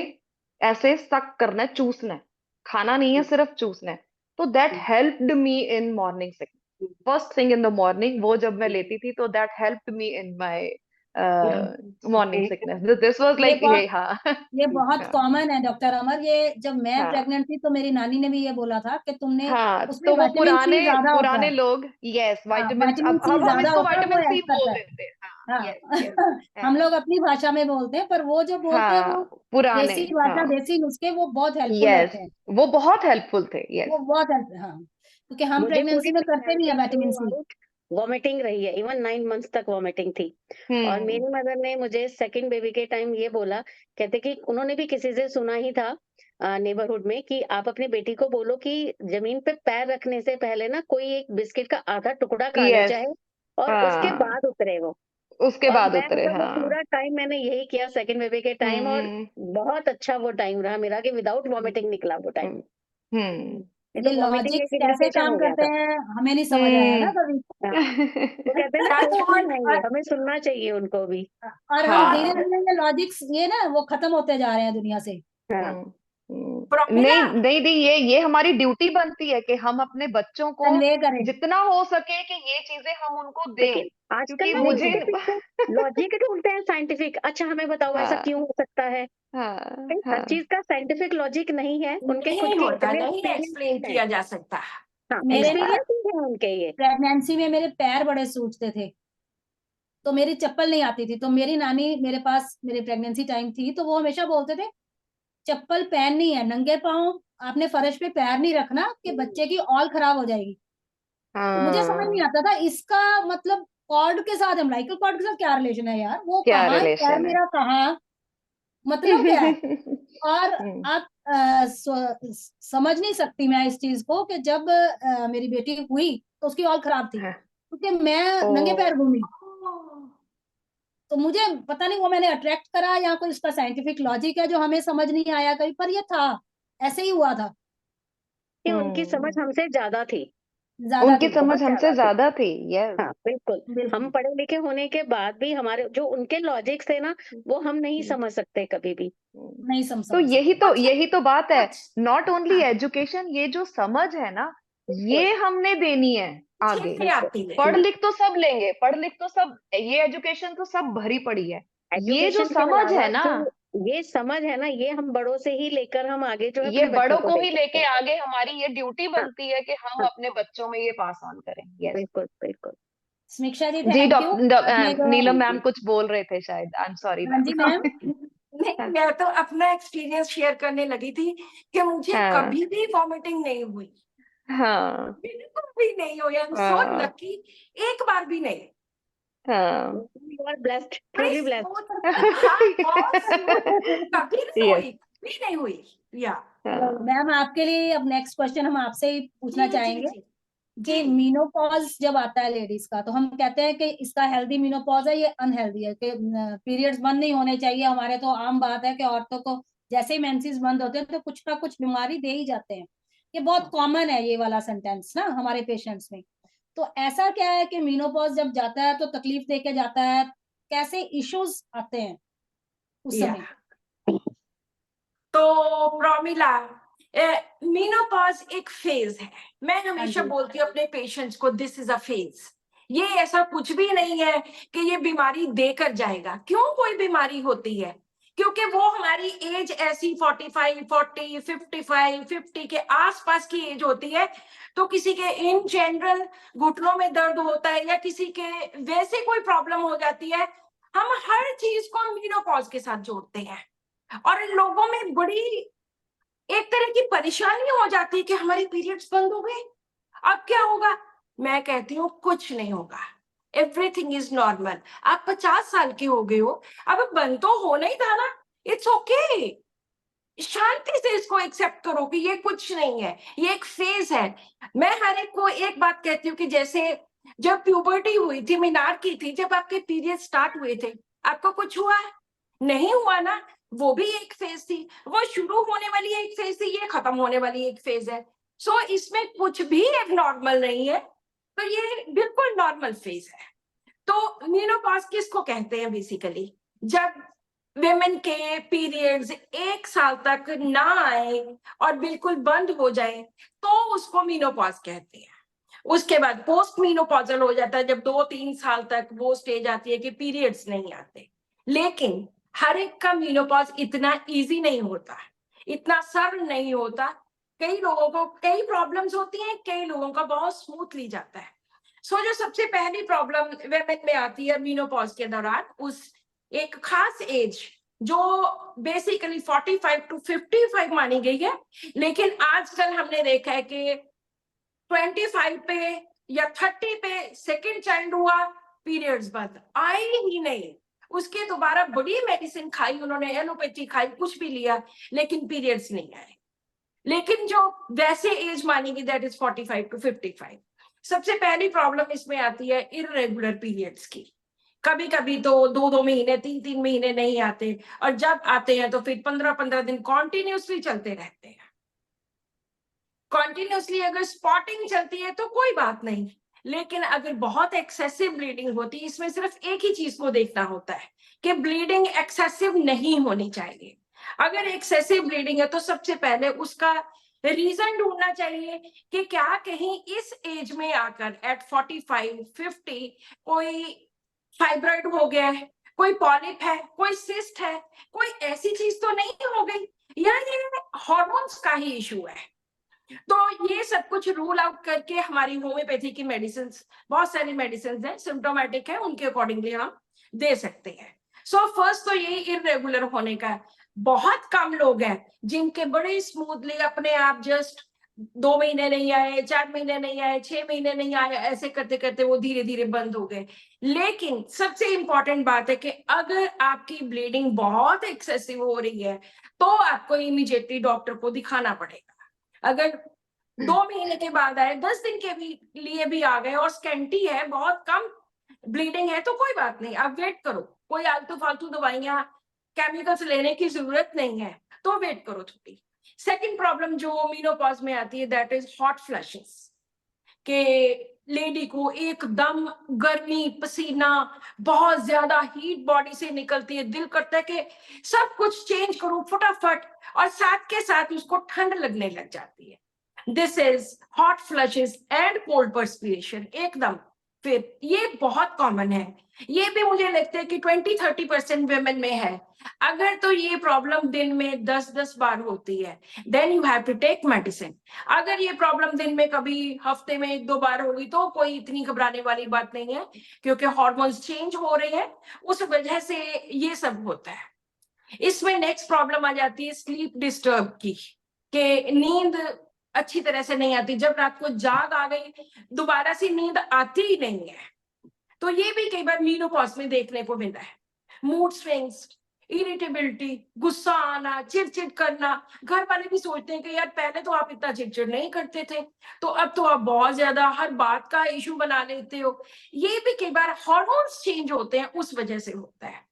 ऐसे सक करना है, चूसना है, खाना नहीं है, सिर्फ चूसना है। तो that helped me in morning sickness. First thing in the morning वो जब मैं लेती थी, तो that helped me in my morning sickness. This was ये लाइक, बहुत ये हाँ ये बहुत हाँ कॉमन है डॉक्टर अमर। ये जब मैं हाँ प्रेग्नेंट थी तो मेरी नानी ने भी ये बोला था कि तुमने, हाँ। उसमें तो वो विटामिन सी ज्यादा होता पुराने है। लोग, यस, हाँ, विटामिन, विटामिन अब सी अब हम ज्यादा इसको होता है, वो विटामिन सी ऐड बोल करता है। देते हैं। हाँ, हाँ यस यस। हम हाँ लोग अपनी भाषा में बोलते हैं, पर वो जो बोलते हैं वो हाँ, पुराने, देसी भाषा, हाँ, देसी नुस्खे वो बहुत हेल्पफुल यस, रहते हैं। वो बहुत हेल्पफुल थे, वो यस। बहुत हेल्प, हाँ, क्योंकि हम मुझे पूरी प्रेगनेंसी में करते भी हैं pregnancy vitamin through C. Out vomiting रही है, इवन 9 मंथ्स तक वॉमिटिंग थी। और हम्म मेरी मदर ने मुझे सेकंड बेबी के टाइम ये बोला, कहते कि उन्होंने भी किसी से सुना ही था नेबरहुड में, कि आप अपनी बेटी को बोलो कि जमीन पे पैर रखने से पहले ना कोई एक बिस्किट का आधा टुकड़ा खा ले यस। चाहे, और उसके हाँ, बाद उतरे वो। उसके और बाद मैं उतरे, मतलब वो हाँ। पूरा टाइम मैंने यही किया सेकंड बेबी के टाइम, और हम्म बहुत अच्छा वो टाइम रहा मेरा, कि विदाउट वॉमिटिंग निकला वो टाइम। हम्म हम्म। नहीं ये तो वॉमिटिंग लॉजिक्स एक कैसे इरिटेशन काम हो गया करते था। हैं हमें नहीं समझ आया ना हम्म कभी। हाँ, वो कहते हैं ना टचवुड। क्यों नहीं है, हमें सुनना चाहिए उनको भी। और हम धीरे हाँ। धीरे ये लॉजिक्स, ये ना वो खत्म होते जा रहे हैं दुनिया से। हाँ, प्रमिला, नहीं नहीं नहीं, ये हमारी ड्यूटी बनती है कि हम अपने बच्चों को कन्वे करें। जितना हो सके कि ये चीजें हम उनको दें। लेकिन आजकल क्योंकि ना मुझे वो लॉजिक ढूंढते हैं साइंटिफिक, अच्छा हमें बताओ ऐसा हाँ क्यों हो सकता है। हाँ भाई, हर हाँ चीज का साइंटिफिक लॉजिक नहीं है, उनके खुद नहीं के होता, इतने नहीं एक्सप्लेन एक्सपीरियंस है। किया जा सकता। हाँ, मेरे ना एक्सपीरियंस है उनके ये। प्रेगनेंसी में मेरे पैर बड़े सूजते थे, तो मेरी चप्पल नहीं आती थी। तो मेरी नानी मेरे पास, मेरी प्रेगनेंसी टाइम थी, तो वो हमेशा बोलते थे चप्पल पहननी है, नंगे पाँव आपने फर्श पे पैर नहीं रखना कि बच्चे की ऑल खराब हो जाएगी। तो मुझे समझ नहीं हाँ। आता था इसका मतलब कॉर्ड के साथ, अम्बिलिकल कॉर्ड के साथ क्या रिलेशन है यार, वो क्या कहाँ है पैर रिलेशन है? मेरा, कहाँ, मतलब क्या है। और हम्म, आप समझ नहीं सकती मैं इस चीज को, कि जब मेरी बेटी हुई तो उसकी ऑल खराब थी, हाँ, क्योंकि मैं ओ, नंगे पैर घूमी। तो मुझे पता नहीं वो मैंने अट्रैक्ट करा या कोई इसका साइंटिफिक लॉजिक है जो हमें समझ नहीं आया कहीं, पर ये था, ऐसे ही हुआ था, कि उनकी समझ हमसे ज्यादा थी, ज्यादा उनकी थी, समझ बहुत हमसे ज्यादा थी। ज्यादा थी, यस। हाँ बिल्कुल। हम बिल्कुल। पढ़े लिखे होने के बाद भी हमारे जो उनके लॉजिक्स थे ना, वो हम नहीं समझ सकते कभी भी। नहीं तो समझ सकते। अच्छा, यही तो बात है। अच्छा, नॉट ओनली हाँ, एजुकेशन, ये जो समझ है ना, बिल्कुल ये हमने देनी है आगे। मुझे बिल्कुल। आती है। पढ़ लिख तो सब लेंगे, पढ़ लिख तो सब, ये एजुकेशन तो सब भरी पड़ी है। ये जो एजुकेशन के समझ अलावा है ना, जो ये समझ है ना, ये हम बड़ों से ही लेकर हम आगे जो है ये अपने बड़ों बच्चों को को दे ही सकते लेके हैं। आगे हमारी ये ड्यूटी हाँ बनती है कि हम हाँ, अपने बच्चों में ये पास ऑन करें। यस। बिल्कुल बिल्कुल। समीक्षा जी जी, थैंक यू। आपने जो, नीलम मैम कुछ बोल रहे थे शायद। आई एम सॉरी हाँ जी मैम। मैम। नहीं, मैं तो अपना एक्सपीरियंस शेयर करने लगी थी कि मुझे हाँ कभी भी वॉमिटिंग नहीं हुई। हाँ बिल्कुल भी नहीं हुई। आई एम सो हाँ लकी, एक बार भी नहीं। हाँ You are blessed, बड़ी truly blessed. स्मूथ, हाँ बहुत स्मूथ, कभी नहीं यस हुई, भी नहीं हुई। या हाँ मैम आपके लिए अब नेक्स्ट क्वेश्चन हम आपसे ही पूछना जी जी चाहेंगे जी कि जी। मीनोपॉज जब आता है लेडीज का, तो हम कहते हैं कि इसका हेल्दी मीनोपॉज है, ये अनहेल्दी है, कि पीरियड्स बंद नहीं होने चाहिए। हमारे तो आम बात है कि औरतों को जैसे ही मेंसेस बंद होते हैं तो कुछ ना कुछ बीमारी दे ही जाते हैं। ये बहुत कॉमन है ये वाला सेंटेंस ना हमारे पेशेंट्स में। तो ऐसा क्या है कि मीनोपॉज जब जाता है तो तकलीफ दे के जाता है, कैसे इश्यूज आते हैं उस या समय? तो प्रॉमिला, मीनोपॉज एक फेज है। मैं हाँ हमेशा जी। बोलती हूँ अपने पेशेंट्स को, दिस इज अ फेज। ये ऐसा कुछ भी नहीं है कि ये बीमारी देकर जाएगा। क्यों कोई बीमारी होती है? क्योंकि वो हमारी एज ऐसी 45, 40, 55, 50 के आसपास की एज होती है। तो किसी के इन जनरल घुटनों में दर्द होता है या किसी के वैसे कोई प्रॉब्लम हो जाती है, हम हर चीज को मीनोपॉज के साथ जोड़ते हैं। और इन लोगों में बड़ी एक तरह की परेशानी हो जाती है कि हमारे पीरियड्स बंद हो गए, अब क्या होगा? मैं कहती हूँ कुछ नहीं होगा, एवरीथिंग इज नॉर्मल। आप 50 साल के हो गए हो, अब बंद तो होना ही था ना, इट्स ओके। शांति से इसको एक्सेप्ट करो कि ये कुछ नहीं है, ये एक फेज है। मैं हर एक को एक बात कहती हूँ कि जैसे जब प्यूबर्टी हुई थी, मीनार की थी, जब आपके पीरियड स्टार्ट हुए थे, आपको कुछ हुआ? नहीं हुआ ना, वो भी एक फेज थी। वो शुरू होने वाली एक फेज थी, ये खत्म होने वाली एक फेज है। सो इसमें कुछ भी नॉर्मल नहीं है, तो ये बिल्कुल नॉर्मल फेज है। तो मीनोपॉज किसको कहते हैं? बेसिकली जब वेमेन के पीरियड्स 1 साल तक ना आए और बिल्कुल बंद हो जाए तो उसको मीनोपॉज कहते हैं। उसके बाद पोस्ट मीनोपॉजल हो जाता है, जब 2-3 साल तक वो स्टेज आती है कि पीरियड्स नहीं आते। लेकिन हर एक का मीनोपॉज इतना इजी नहीं होता, इतना सरल नहीं होता। कई लोगों को कई प्रॉब्लम्स होती हैं, कई लोगों का बहुत स्मूथली जाता है। जो सबसे पहली प्रॉब्लम वेमेन में आती है मीनोपॉज के दौरान, उस एक खास एज जो बेसिकली 45 to 55 मानी गई है, लेकिन आजकल हमने देखा है कि 25 पे या 30 पे सेकेंड चाइल्ड हुआ, पीरियड्स बंद आए ही नहीं। उसके दोबारा बड़ी मेडिसिन खाई उन्होंने, एलोपैथी खाई, कुछ भी लिया, लेकिन पीरियड्स नहीं आए। लेकिन जो वैसे एज मानेगी दैट इज 45 to 55। सबसे पहली प्रॉब्लम इसमें आती है इररेगुलर पीरियड्स की। कभी कभी तो 2-2 महीने 3-3 महीने नहीं आते, और जब आते हैं तो फिर 15-15 दिन कॉन्टिन्यूसली चलते रहते हैं। कॉन्टिन्यूसली अगर स्पॉटिंग चलती है तो कोई बात नहीं, लेकिन अगर बहुत एक्सेसिव ब्लीडिंग होती है, इसमें सिर्फ एक ही चीज को देखना होता है कि ब्लीडिंग एक्सेसिव नहीं होनी चाहिए। अगर एक्सेसिव ब्लीडिंग है तो सबसे पहले उसका रीजन ढूंढना चाहिए कि क्या कहीं इस एज में आकर एट 45-50 कोई फाइब्रॉइड हो गया है, कोई पॉलिप है, कोई सिस्ट है, कोई ऐसी चीज तो नहीं हो गई, या ये हॉर्मोन्स का ही इशू है। तो ये सब कुछ रूल आउट करके हमारी होम्योपैथी की मेडिसिन, बहुत सारी मेडिसिन है, सिम्टोमेटिक है, उनके अकॉर्डिंगली हम दे सकते हैं। फर्स्ट तो ये इरेगुलर होने का। बहुत कम लोग हैं जिनके बड़े स्मूथली अपने आप जस्ट 2 महीने नहीं आए, 4 महीने नहीं आए, 6 महीने नहीं आए, ऐसे करते करते वो धीरे धीरे बंद हो गए। लेकिन सबसे इंपॉर्टेंट बात है कि अगर आपकी ब्लीडिंग बहुत एक्सेसिव हो रही है तो आपको इमीडिएटली डॉक्टर को दिखाना पड़ेगा। अगर 2 महीने के बाद आए, 10 दिन के लिए भी आ गए और स्कैंटी है, बहुत कम ब्लीडिंग है, तो कोई बात नहीं, आप वेट करो। कोई आलतू फालतू दवाइयां, केमिकल्स लेने की जरूरत नहीं है, तो वेट करो थोड़ी। सेकंड प्रॉब्लम जो मीनोपॉज में आती है दैट इज हॉट फ्लैशेस, के लेडी को एकदम गर्मी, पसीना, बहुत ज्यादा हीट बॉडी से निकलती है, दिल करता है कि सब कुछ चेंज करूं फटाफट, और साथ के साथ उसको ठंड लगने लग जाती है। This is hot flushes and cold perspiration एकदम। फिर ये बहुत कॉमन है, ये भी मुझे लगता है कि 20-30% वुमेन में है। अगर तो ये प्रॉब्लम दिन में 10-10 बार होती है, then you have to take medicine. अगर ये प्रॉब्लम दिन में कभी हफ्ते में 1-2 बार होगी तो कोई इतनी घबराने वाली बात नहीं है, क्योंकि हार्मोन्स चेंज हो रहे हैं, उस वजह से ये सब होता है। इसमें नेक्स्ट प्रॉब्लम आ जाती है स्लीप डिस्टर्ब की, कि नींद अच्छी तरह से नहीं आती, जब रात को जाग आ गई दोबारा से नींद आती ही नहीं है। तो ये भी कई बार मीनोपॉज में देखने को मिलता है। मूड स्विंग्स, इरिटेबिलिटी, गुस्सा आना, चिड़चिड़ करना। घर वाले भी सोचते हैं कि यार पहले तो आप इतना चिड़चिड़ नहीं करते थे, तो अब तो आप बहुत ज्यादा हर बात का इशू बना लेते हो। ये भी कई बार हार्मोन्स चेंज होते हैं, उस वजह से होता है।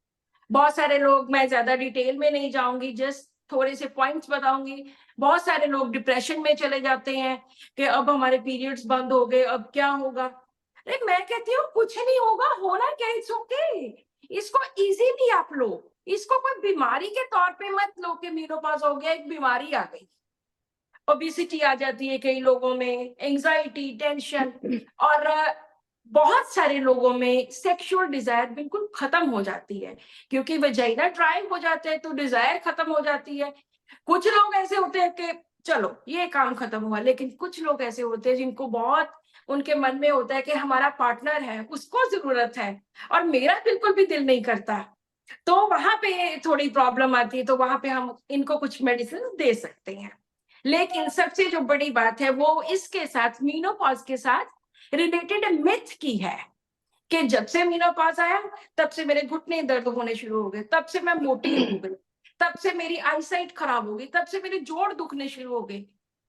बहुत सारे लोग, मैं ज्यादा डिटेल में नहीं जाऊंगी, जस्ट थोड़े से पॉइंट्स बताऊंगी। बहुत सारे लोग डिप्रेशन में चले जाते हैं कि अब हमारे पीरियड्स बंद हो गए, अब क्या होगा। अरे मैं कहती हूँ कुछ नहीं होगा, होना क्या, इट्स ओके। इसको इजीली आप लो, इसको कोई बीमारी के तौर पे मत लो कि मेनोपॉज हो गया, एक बीमारी आ गई। ओबेसिटी आ जाती है कई लोगों में, एंजाइटी, टेंशन, और बहुत सारे लोगों में सेक्सुअल डिजायर बिल्कुल खत्म हो जाती है, क्योंकि वजाइना ड्राई हो जाता है तो डिजायर खत्म हो जाती है। कुछ लोग ऐसे होते हैं कि चलो ये काम खत्म हुआ, लेकिन कुछ लोग ऐसे होते हैं जिनको बहुत उनके मन में होता है कि हमारा पार्टनर है, उसको जरूरत है और मेरा बिल्कुल भी दिल नहीं करता। तो वहां पे थोड़ी प्रॉब्लम आती है, तो वहां पे हम इनको कुछ मेडिसिन दे सकते हैं। लेकिन सबसे जो बड़ी बात है वो इसके साथ, मीनोपॉज के साथ रिलेटेड मिथ की है कि जब से मीनोपॉज आया तब से मेरे घुटने दर्द होने शुरू हो गए, तब से मैं मोटी हो गई, तब से मेरी आईसाइट खराब हो गई, तब से मेरे जोड़ दुखने शुरू हो गए।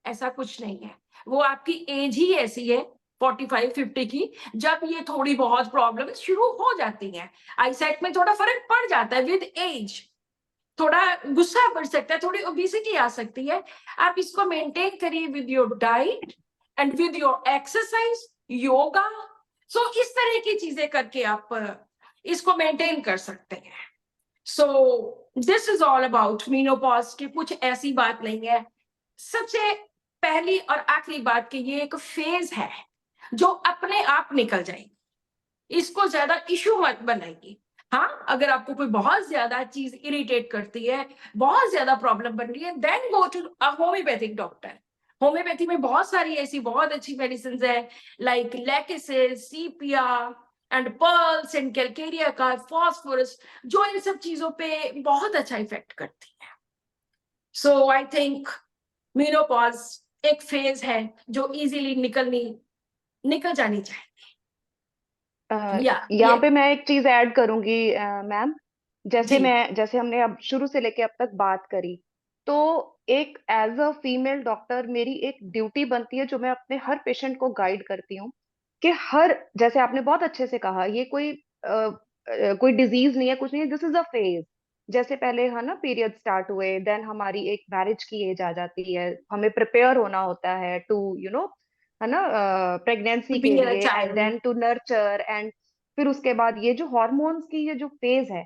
ऐसा कुछ नहीं है, वो आपकी एज ही ऐसी है 45-50 की, जब ये थोड़ी बहुत प्रॉब्लम शुरू हो जाती हैं। आईसाइट में थोड़ा फर्क पड़ जाता है विद एज, थोड़ा गुस्सा बढ़ सकता है, थोड़ी ओबेसिटी आ सकती है। आप इसको मेंटेन करिए with your diet and with your exercise, yoga. So इस तरह की चीजें करके आप इसको मेंटेन कर सकते हैं। So this is all about menopause की, कुछ ऐसी बात नहीं है। सबसे पहली और आखिरी बात कि ये एक फेज है जो अपने आप निकल जाएगी, इसको ज्यादा इशू मत बनाइए। हाँ, अगर आपको कोई बहुत ज्यादा चीज इरिटेट करती है, बहुत ज्यादा प्रॉब्लम बन रही है, then go to a homeopathic doctor. Homeopathy में बहुत सारी ऐसी बहुत अच्छी मेडिसिन है, like lachesis, sepia and pearls and calcarea का फॉस्फोरस, जो इन सब चीजों पे बहुत अच्छा इफेक्ट करती है। सो आई थिंक मेनोपॉज एक फेज है जो इजीली निकल जानी चाहिए। यहाँ पे मैं एक चीज ऐड करूंगी मैम। जी जैसे हमने अब शुरू से लेके अब तक बात करी, तो एक एज अ फीमेल डॉक्टर मेरी एक ड्यूटी बनती है जो मैं अपने हर पेशेंट को गाइड करती हूँ कि हर, जैसे आपने बहुत अच्छे से कहा, ये कोई डिजीज नहीं है, कुछ नहीं है, दिस इज अ फेज। जैसे पहले है ना पीरियड स्टार्ट हुए, देन हमारी एक मैरिज की एज आ जाती है, हमें प्रिपेयर होना होता है टू है ना प्रेगनेंसी बी के अ लिए, and child. Then to nurture, and फिर उसके बाद ये जो हॉर्मोन्स की ये जो फेज है,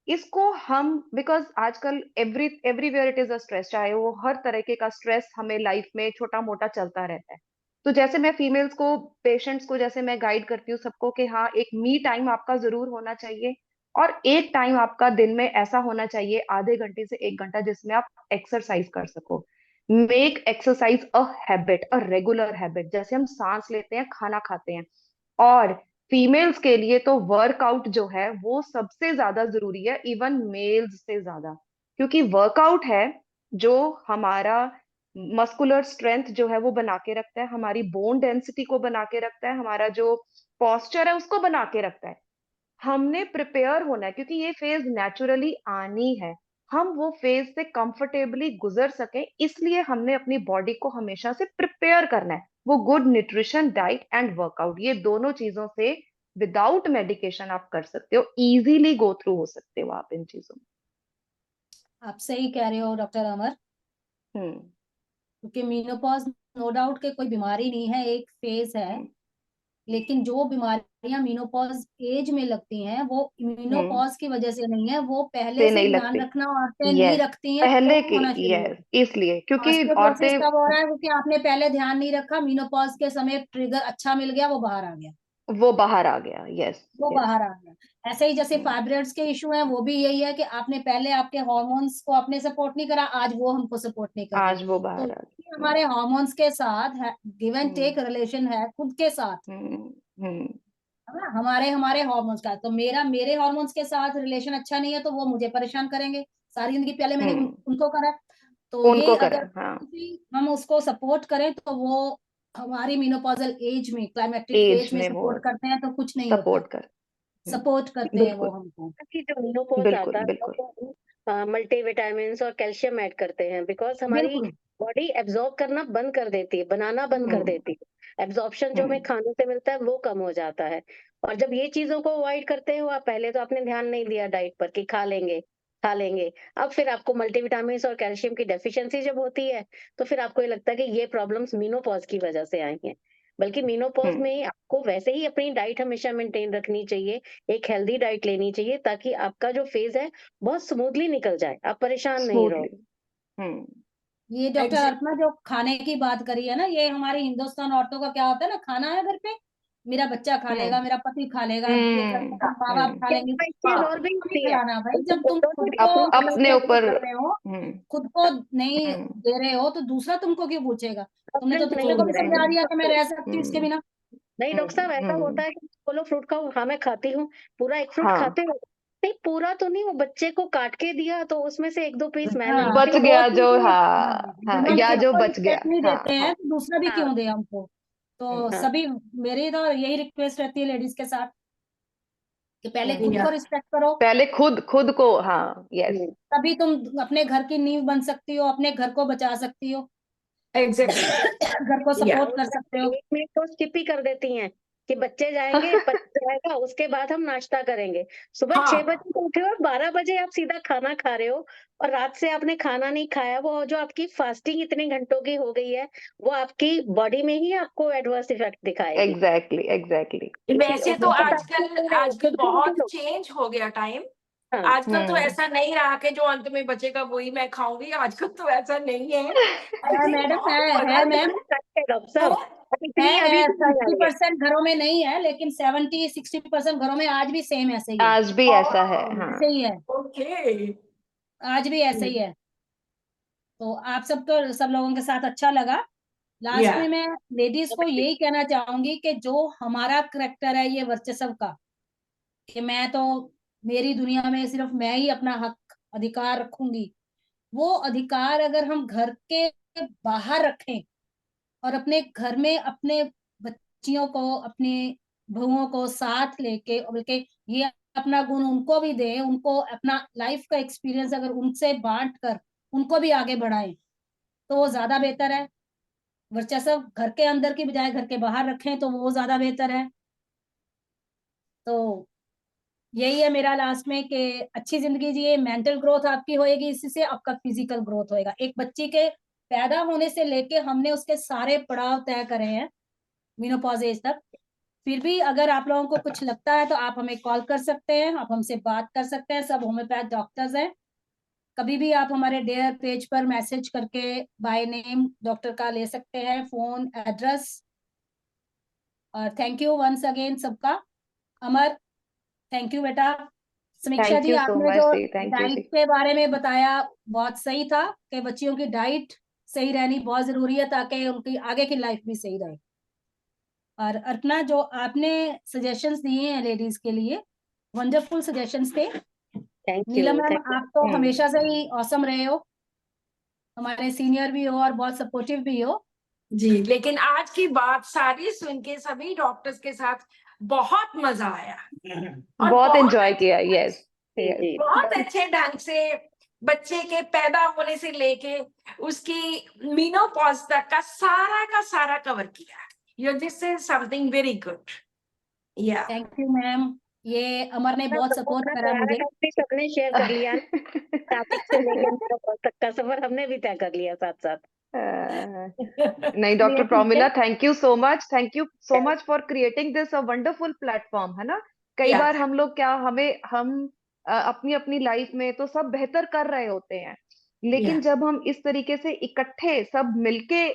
इसको हम, बिकॉज आजकल everywhere it is a stress, चाहे वो हर तरीके का स्ट्रेस हमें लाइफ में छोटा मोटा चलता रहता है। तो जैसे मैं फीमेल्स को, पेशेंट्स को, जैसे मैं गाइड करती हूँ सबको कि हाँ एक मी टाइम आपका जरूर होना चाहिए, और एक टाइम आपका दिन में ऐसा होना चाहिए आधे घंटे से 1 घंटा जिसमें आप एक्सरसाइज कर सको। Make exercise a habit, a regular habit, जैसे हम सांस लेते हैं, खाना खाते हैं। और फीमेल्स के लिए तो वर्कआउट जो है वो सबसे ज्यादा जरूरी है, इवन मेल्स से ज्यादा, क्योंकि वर्कआउट है जो हमारा मस्कुलर स्ट्रेंथ जो है वो बना के रखता है, हमारी बोन डेंसिटी को बना के रखता है, हमारा जो पॉस्चर है उसको बना के रखता है। हमने प्रिपेयर होना है, क्योंकि ये फेज नेचुरली आनी है, हम वो फेज से कंफर्टेबली गुजर सके, इसलिए हमने अपनी बॉडी को हमेशा से प्रिपेयर करना है। वो good nutrition, diet and workout, ये दोनों चीजों से विदाउट मेडिकेशन आप कर सकते हो, इजीली गो थ्रू हो सकते हो आप इन चीजों में। आप सही कह रहे हो डॉक्टर अमर, हम्म क्योंकि मीनोपॉज नो डाउट के कोई बीमारी नहीं है, एक फेज है। हम्म लेकिन जो बीमारियां मीनोपॉज एज में लगती हैं वो हम्म मीनोपॉज की वजह से नहीं है, वो पहले से से नहीं ध्यान लगती। रखना औरतें नहीं यस, रखती हैं पहले तो की, होना शुरू यस, होता इसलिए है। क्योंकि ऑस्टियोपोरोसिस औरतें, कब हो रहा है? क्योंकि आपने पहले ध्यान नहीं रखा, मीनोपॉज के समय ट्रिगर अच्छा मिल गया, वो बाहर आ गया, वो बाहर आ गया। यस वो यस। बाहर आ गया। ऐसे ही जैसे फाइब्रॉइड्स के इशू हैं, वो भी यही है कि आपने पहले आपके हार्मोन्स को आपने सपोर्ट नहीं करा, आज वो हमको सपोर्ट नहीं कर रहे। आज वो तो बाहर आ ये गया। हमारे हार्मोन्स के साथ give and hmm take relation है खुद के साथ, हम्म हम्म है ना? हमारे हमारे हार्मोन्स का, तो मेरे हार्मोन्स के साथ रिलेशन अच्छा नहीं है तो वो मुझे परेशान करेंगे सारी जिंदगी। पहले मैंने हम्म उनको करा, तो ये उनको अगर करें, हाँ, हम उसको सपोर्ट करें तो वो हमारी मेनोपॉजल एज में, क्लाइमेक्टिक एज एज में में वो सपोर्ट करते हैं तो कुछ नहीं होता, सपोर्ट कर। सपोर्ट करते हैं वो बिल्कुल हमको। कि जो मेनोपॉज बिल्कुल आता है बिल्कुल। तो हम मल्टीविटामिन्स और कैल्शियम ऐड करते हैं, बिकॉज हमारी बिल्कुल बॉडी एब्जॉर्ब करना बंद कर देती है, बनाना बंद कर हम्म देती है, एब्जॉर्प्शन जो हमें हम्म खाने से मिलता है वो कम हो जाता है। और जब ये चीजों को अवॉइड करते हो आप, पहले तो आपने ध्यान नहीं दिया डाइट पर कि खा लेंगे, अब फिर आपको मल्टीविटामिन्स और कैल्शियम की डेफिशिएंसी जब होती है तो फिर आपको ये लगता है कि ये प्रॉब्लम्स मेनोपॉज की वजह से आई हैं। बल्कि मेनोपॉज हम्म में आपको वैसे ही अपनी डाइट हमेशा मेंटेन रखनी चाहिए, एक हेल्दी डाइट लेनी चाहिए, ताकि आपका जो फेज है बहुत स्मूथली निकल जाए, आप परेशान नहीं रहो। स्मूथली। हम्म ये डॉक्टर एग्जैक्ट अर्पणा जो खाने की बात करी है ना, ये हमारी हिंदुस्तान औरतों का क्या होता है ना, खाना है घर पे, मेरा बच्चा खा हम्म लेगा, मेरा पति खा लेगा, ये घर हम्म पे माँ बाप खा एक लेंगे। एक चीज और भी नहीं होती है, खिलाना भाई, जब तुम दोनों खुद की को अपनी अपनी अपने नहीं ऊपर। कर रहे हो, हम्म खुद को नहीं हम्म दे रहे हो तो दूसरा तुमको क्यों पूछेगा? तुमने तो options नहीं दूसरे को भी दे रहे समझा दिया कि मैं हैं। रह सकती हूँ इसके हम्म बिना। नहीं डॉक्टर साहब, ऐसा होता हम्म। है कि बोलो फ्रूट खाओ, हाँ मैं खाती हूँ, पूरा एक फ्रूट हाँ, खाते हो? नहीं पूरा तो नहीं, वो बच्चे को काट के दिया तो उसमें से एक दो पीस मैं ले हाँ लेती बच तो हूँ। वो गया चीज जो, नहीं, हाँ हाँ, जब हम या खुद जो को बच गया, रिस्पेक्ट नहीं हाँ देते हाँ। हैं तो दूसरा भी हाँ क्यों दे हमको? तो हाँ सभी, मेरी तो यही रिक्वेस्ट रहती है लेडीज के साथ कि पहले खुद हम्म को रिस्पेक्ट करो, पहले खुद खुद को, हाँ, यस। हम्म, तभी तुम अपने घर की नींव बन सकती हो, अपने घर को बचा सकती हो, एग्जैक्टली घर को या सपोर्ट और कर सकते हो। एक मिनट तो स्किप ही कर देती हैं कि बच्चे जाएंगे, पति जाएगा, उसके बाद हम नाश्ता करेंगे। सुबह 6 हाँ बजे उठे हो और 12 बजे आप सीधा खाना खा रहे हो, और रात से आपने खाना नहीं खाया, वो जो आपकी फास्टिंग इतने घंटों की हो गई है, वो आपकी बॉडी में ही आपको एडवर्स इफेक्ट दिखाएगी। Exactly exactly. वैसे तो वापस आप आजकल नहीं रहे हो, आजकल खुद को नहीं बहुत लो। चेंज हो गया टाइम। हाँ आजकल तो हम्म ऐसा नहीं रहा कि जो अंत में बचेगा वही मैं खाऊंगी, आजकल तो ऐसा नहीं है। आई है थिंक मैडम, बहुत है बदल मैम, गया डॉक्टर साहब, अब इतनी अभी है भी नहीं आई है। 50% घरों में नहीं है, लेकिन 70-60% घरों में आज भी सेम ऐसे ही है, आज भी ऐसा है, हाँ। ऐसे ही है, ओके आज भी ऐसे ही है। तो आप सब तो, सब लोगों के साथ अच्छा लगा। या लास्ट में मैं लेडीज को यही कहना चाहूंगी कि जो हमारा करेक्टर है ये वर्चस्व का, कि मैं तो, मेरी दुनिया में सिर्फ मैं ही अपना हक अधिकार रखूंगी, वो अधिकार अगर हम घर के बाहर रखें और अपने घर में अपने बच्चियों को, अपने बहुओं को साथ लेके, और बल्कि ये अपना गुण उनको भी दें, उनको अपना लाइफ का एक्सपीरियंस अगर उनसे बांट कर उनको भी आगे बढ़ाएं तो वो ज्यादा बेहतर है। वर्चस्व घर के अंदर की बजाय घर के बाहर रखें तो वो ज्यादा बेहतर है। तो यही है मेरा लास्ट में कि अच्छी जिंदगी जिए, मेंटल ग्रोथ आपकी होएगी, इसी से आपका फिजिकल ग्रोथ होएगा। एक बच्ची के पैदा होने से लेके हमने उसके सारे पड़ाव तय करे हैं मेनोपॉज एज तक। फिर भी अगर आप लोगों को कुछ लगता है तो आप हमें कॉल कर सकते हैं, आप हमसे बात कर सकते हैं, सब होम्योपैथ डॉक्टर्स हैं। कभी भी आप हमारे डेयर पेज पर मैसेज करके बाय नेम डॉक्टर का ले सकते हैं, फोन एड्रेस। और थैंक यू वंस अगेन सबका। अमर, थैंक यू बेटा। समीक्षा थैंक जी, यू सो आपने मच जो जी, थैंक यू डाइट जी। के बारे में बताया बहुत सही था, कि बच्चियों की डाइट सही रहनी बहुत जरूरी है ताकि उनकी आगे की लाइफ भी सही रहे। और अर्पणा, जो आपने सजेशंस दिए हैं लेडीज के लिए, वंडरफुल सजेशंस थे। Thank you, Neelam ma'am, thank आप तो हम्म हमेशा से ही औसम रहे हो, हमारे सीनियर भी हो और बहुत सपोर्टिव भी हो। जी, लेकिन आज की बात सारी सुन के सभी डॉक्टर्स के साथ बहुत मजा आया और बहुत बहुत एंजॉय किया, यस जी यस। जी। बहुत अच्छे ढंग से बच्चे के पैदा होने से लेके उसकी मीनोपॉज तक का सारा कवर किया। You this is something very good. या थैंक यू मैम, ये अमर ने बहुत सपोर्ट अपना करा मुझे। प्यारा टॉपिक सबने शेयर कर लिया, टॉपिक से लेकर मेरा तक का सफर हमने भी तय कर लिया साथ साथ। नहीं, डॉक्टर चलिए ठीक है। Promila, thank you so much, thank you so much for creating this a wonderful platform, है ना। कई या बार हम लोग क्या, हम अपनी अपनी लाइफ में तो सब बेहतर कर रहे होते हैं, या लेकिन जब हम इस तरीके से इकट्ठे सब मिलके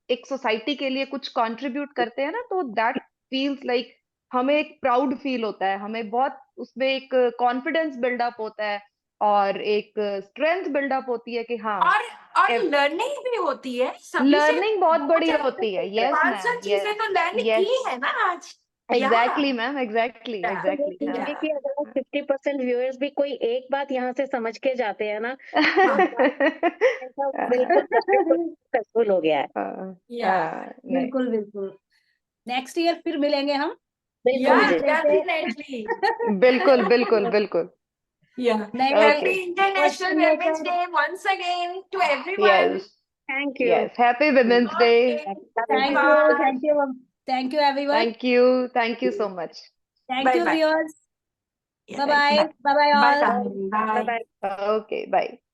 एक सोसाइटी के लिए कुछ कंट्रीब्यूट करते हैं ना, तो दैट फील्स लाइक, हमें एक प्राउड फील होता है, हमें बहुत उसमें एक कॉन्फिडेंस बिल्डअप होता है, और एक स्ट्रेंथ बिल्डअप होती है कि हाँ, और और लर्निंग भी होती है सभी से। लर्निंग बहुत दो बड़ी चार होती है। यस 500 मैम, चीजें यस तो लर्न की यस। है ना आज। Exactly ma'am, exactly Yeah. Exactly ये Yeah. है कि अगर 50% व्यूअर्स भी कोई एक बात यहाँ से समझ के जाते हैं ना, तो बिल्कुल सक्सेसफुल हो गया है। Yeah. नहीं, बिल्कुल बिल्कुल। नेक्स्ट ईयर फिर मिलेंगे हम। बिल्कुल Yeah, जी। definitely. बिल्कुल बिल्कुल बिल्कुल। Yeah. नए Okay. Happy International question Women's लेकर- Day once again to everyone. Yes, thank you. yes. Happy Women's Day. Okay. Thank you, Bye. thank you, thank you everyone. Thank you so much. Thank you Bye-bye. viewers. Yeah, Bye bye. Bye bye all. Bye. Bye. Bye bye. Okay, bye.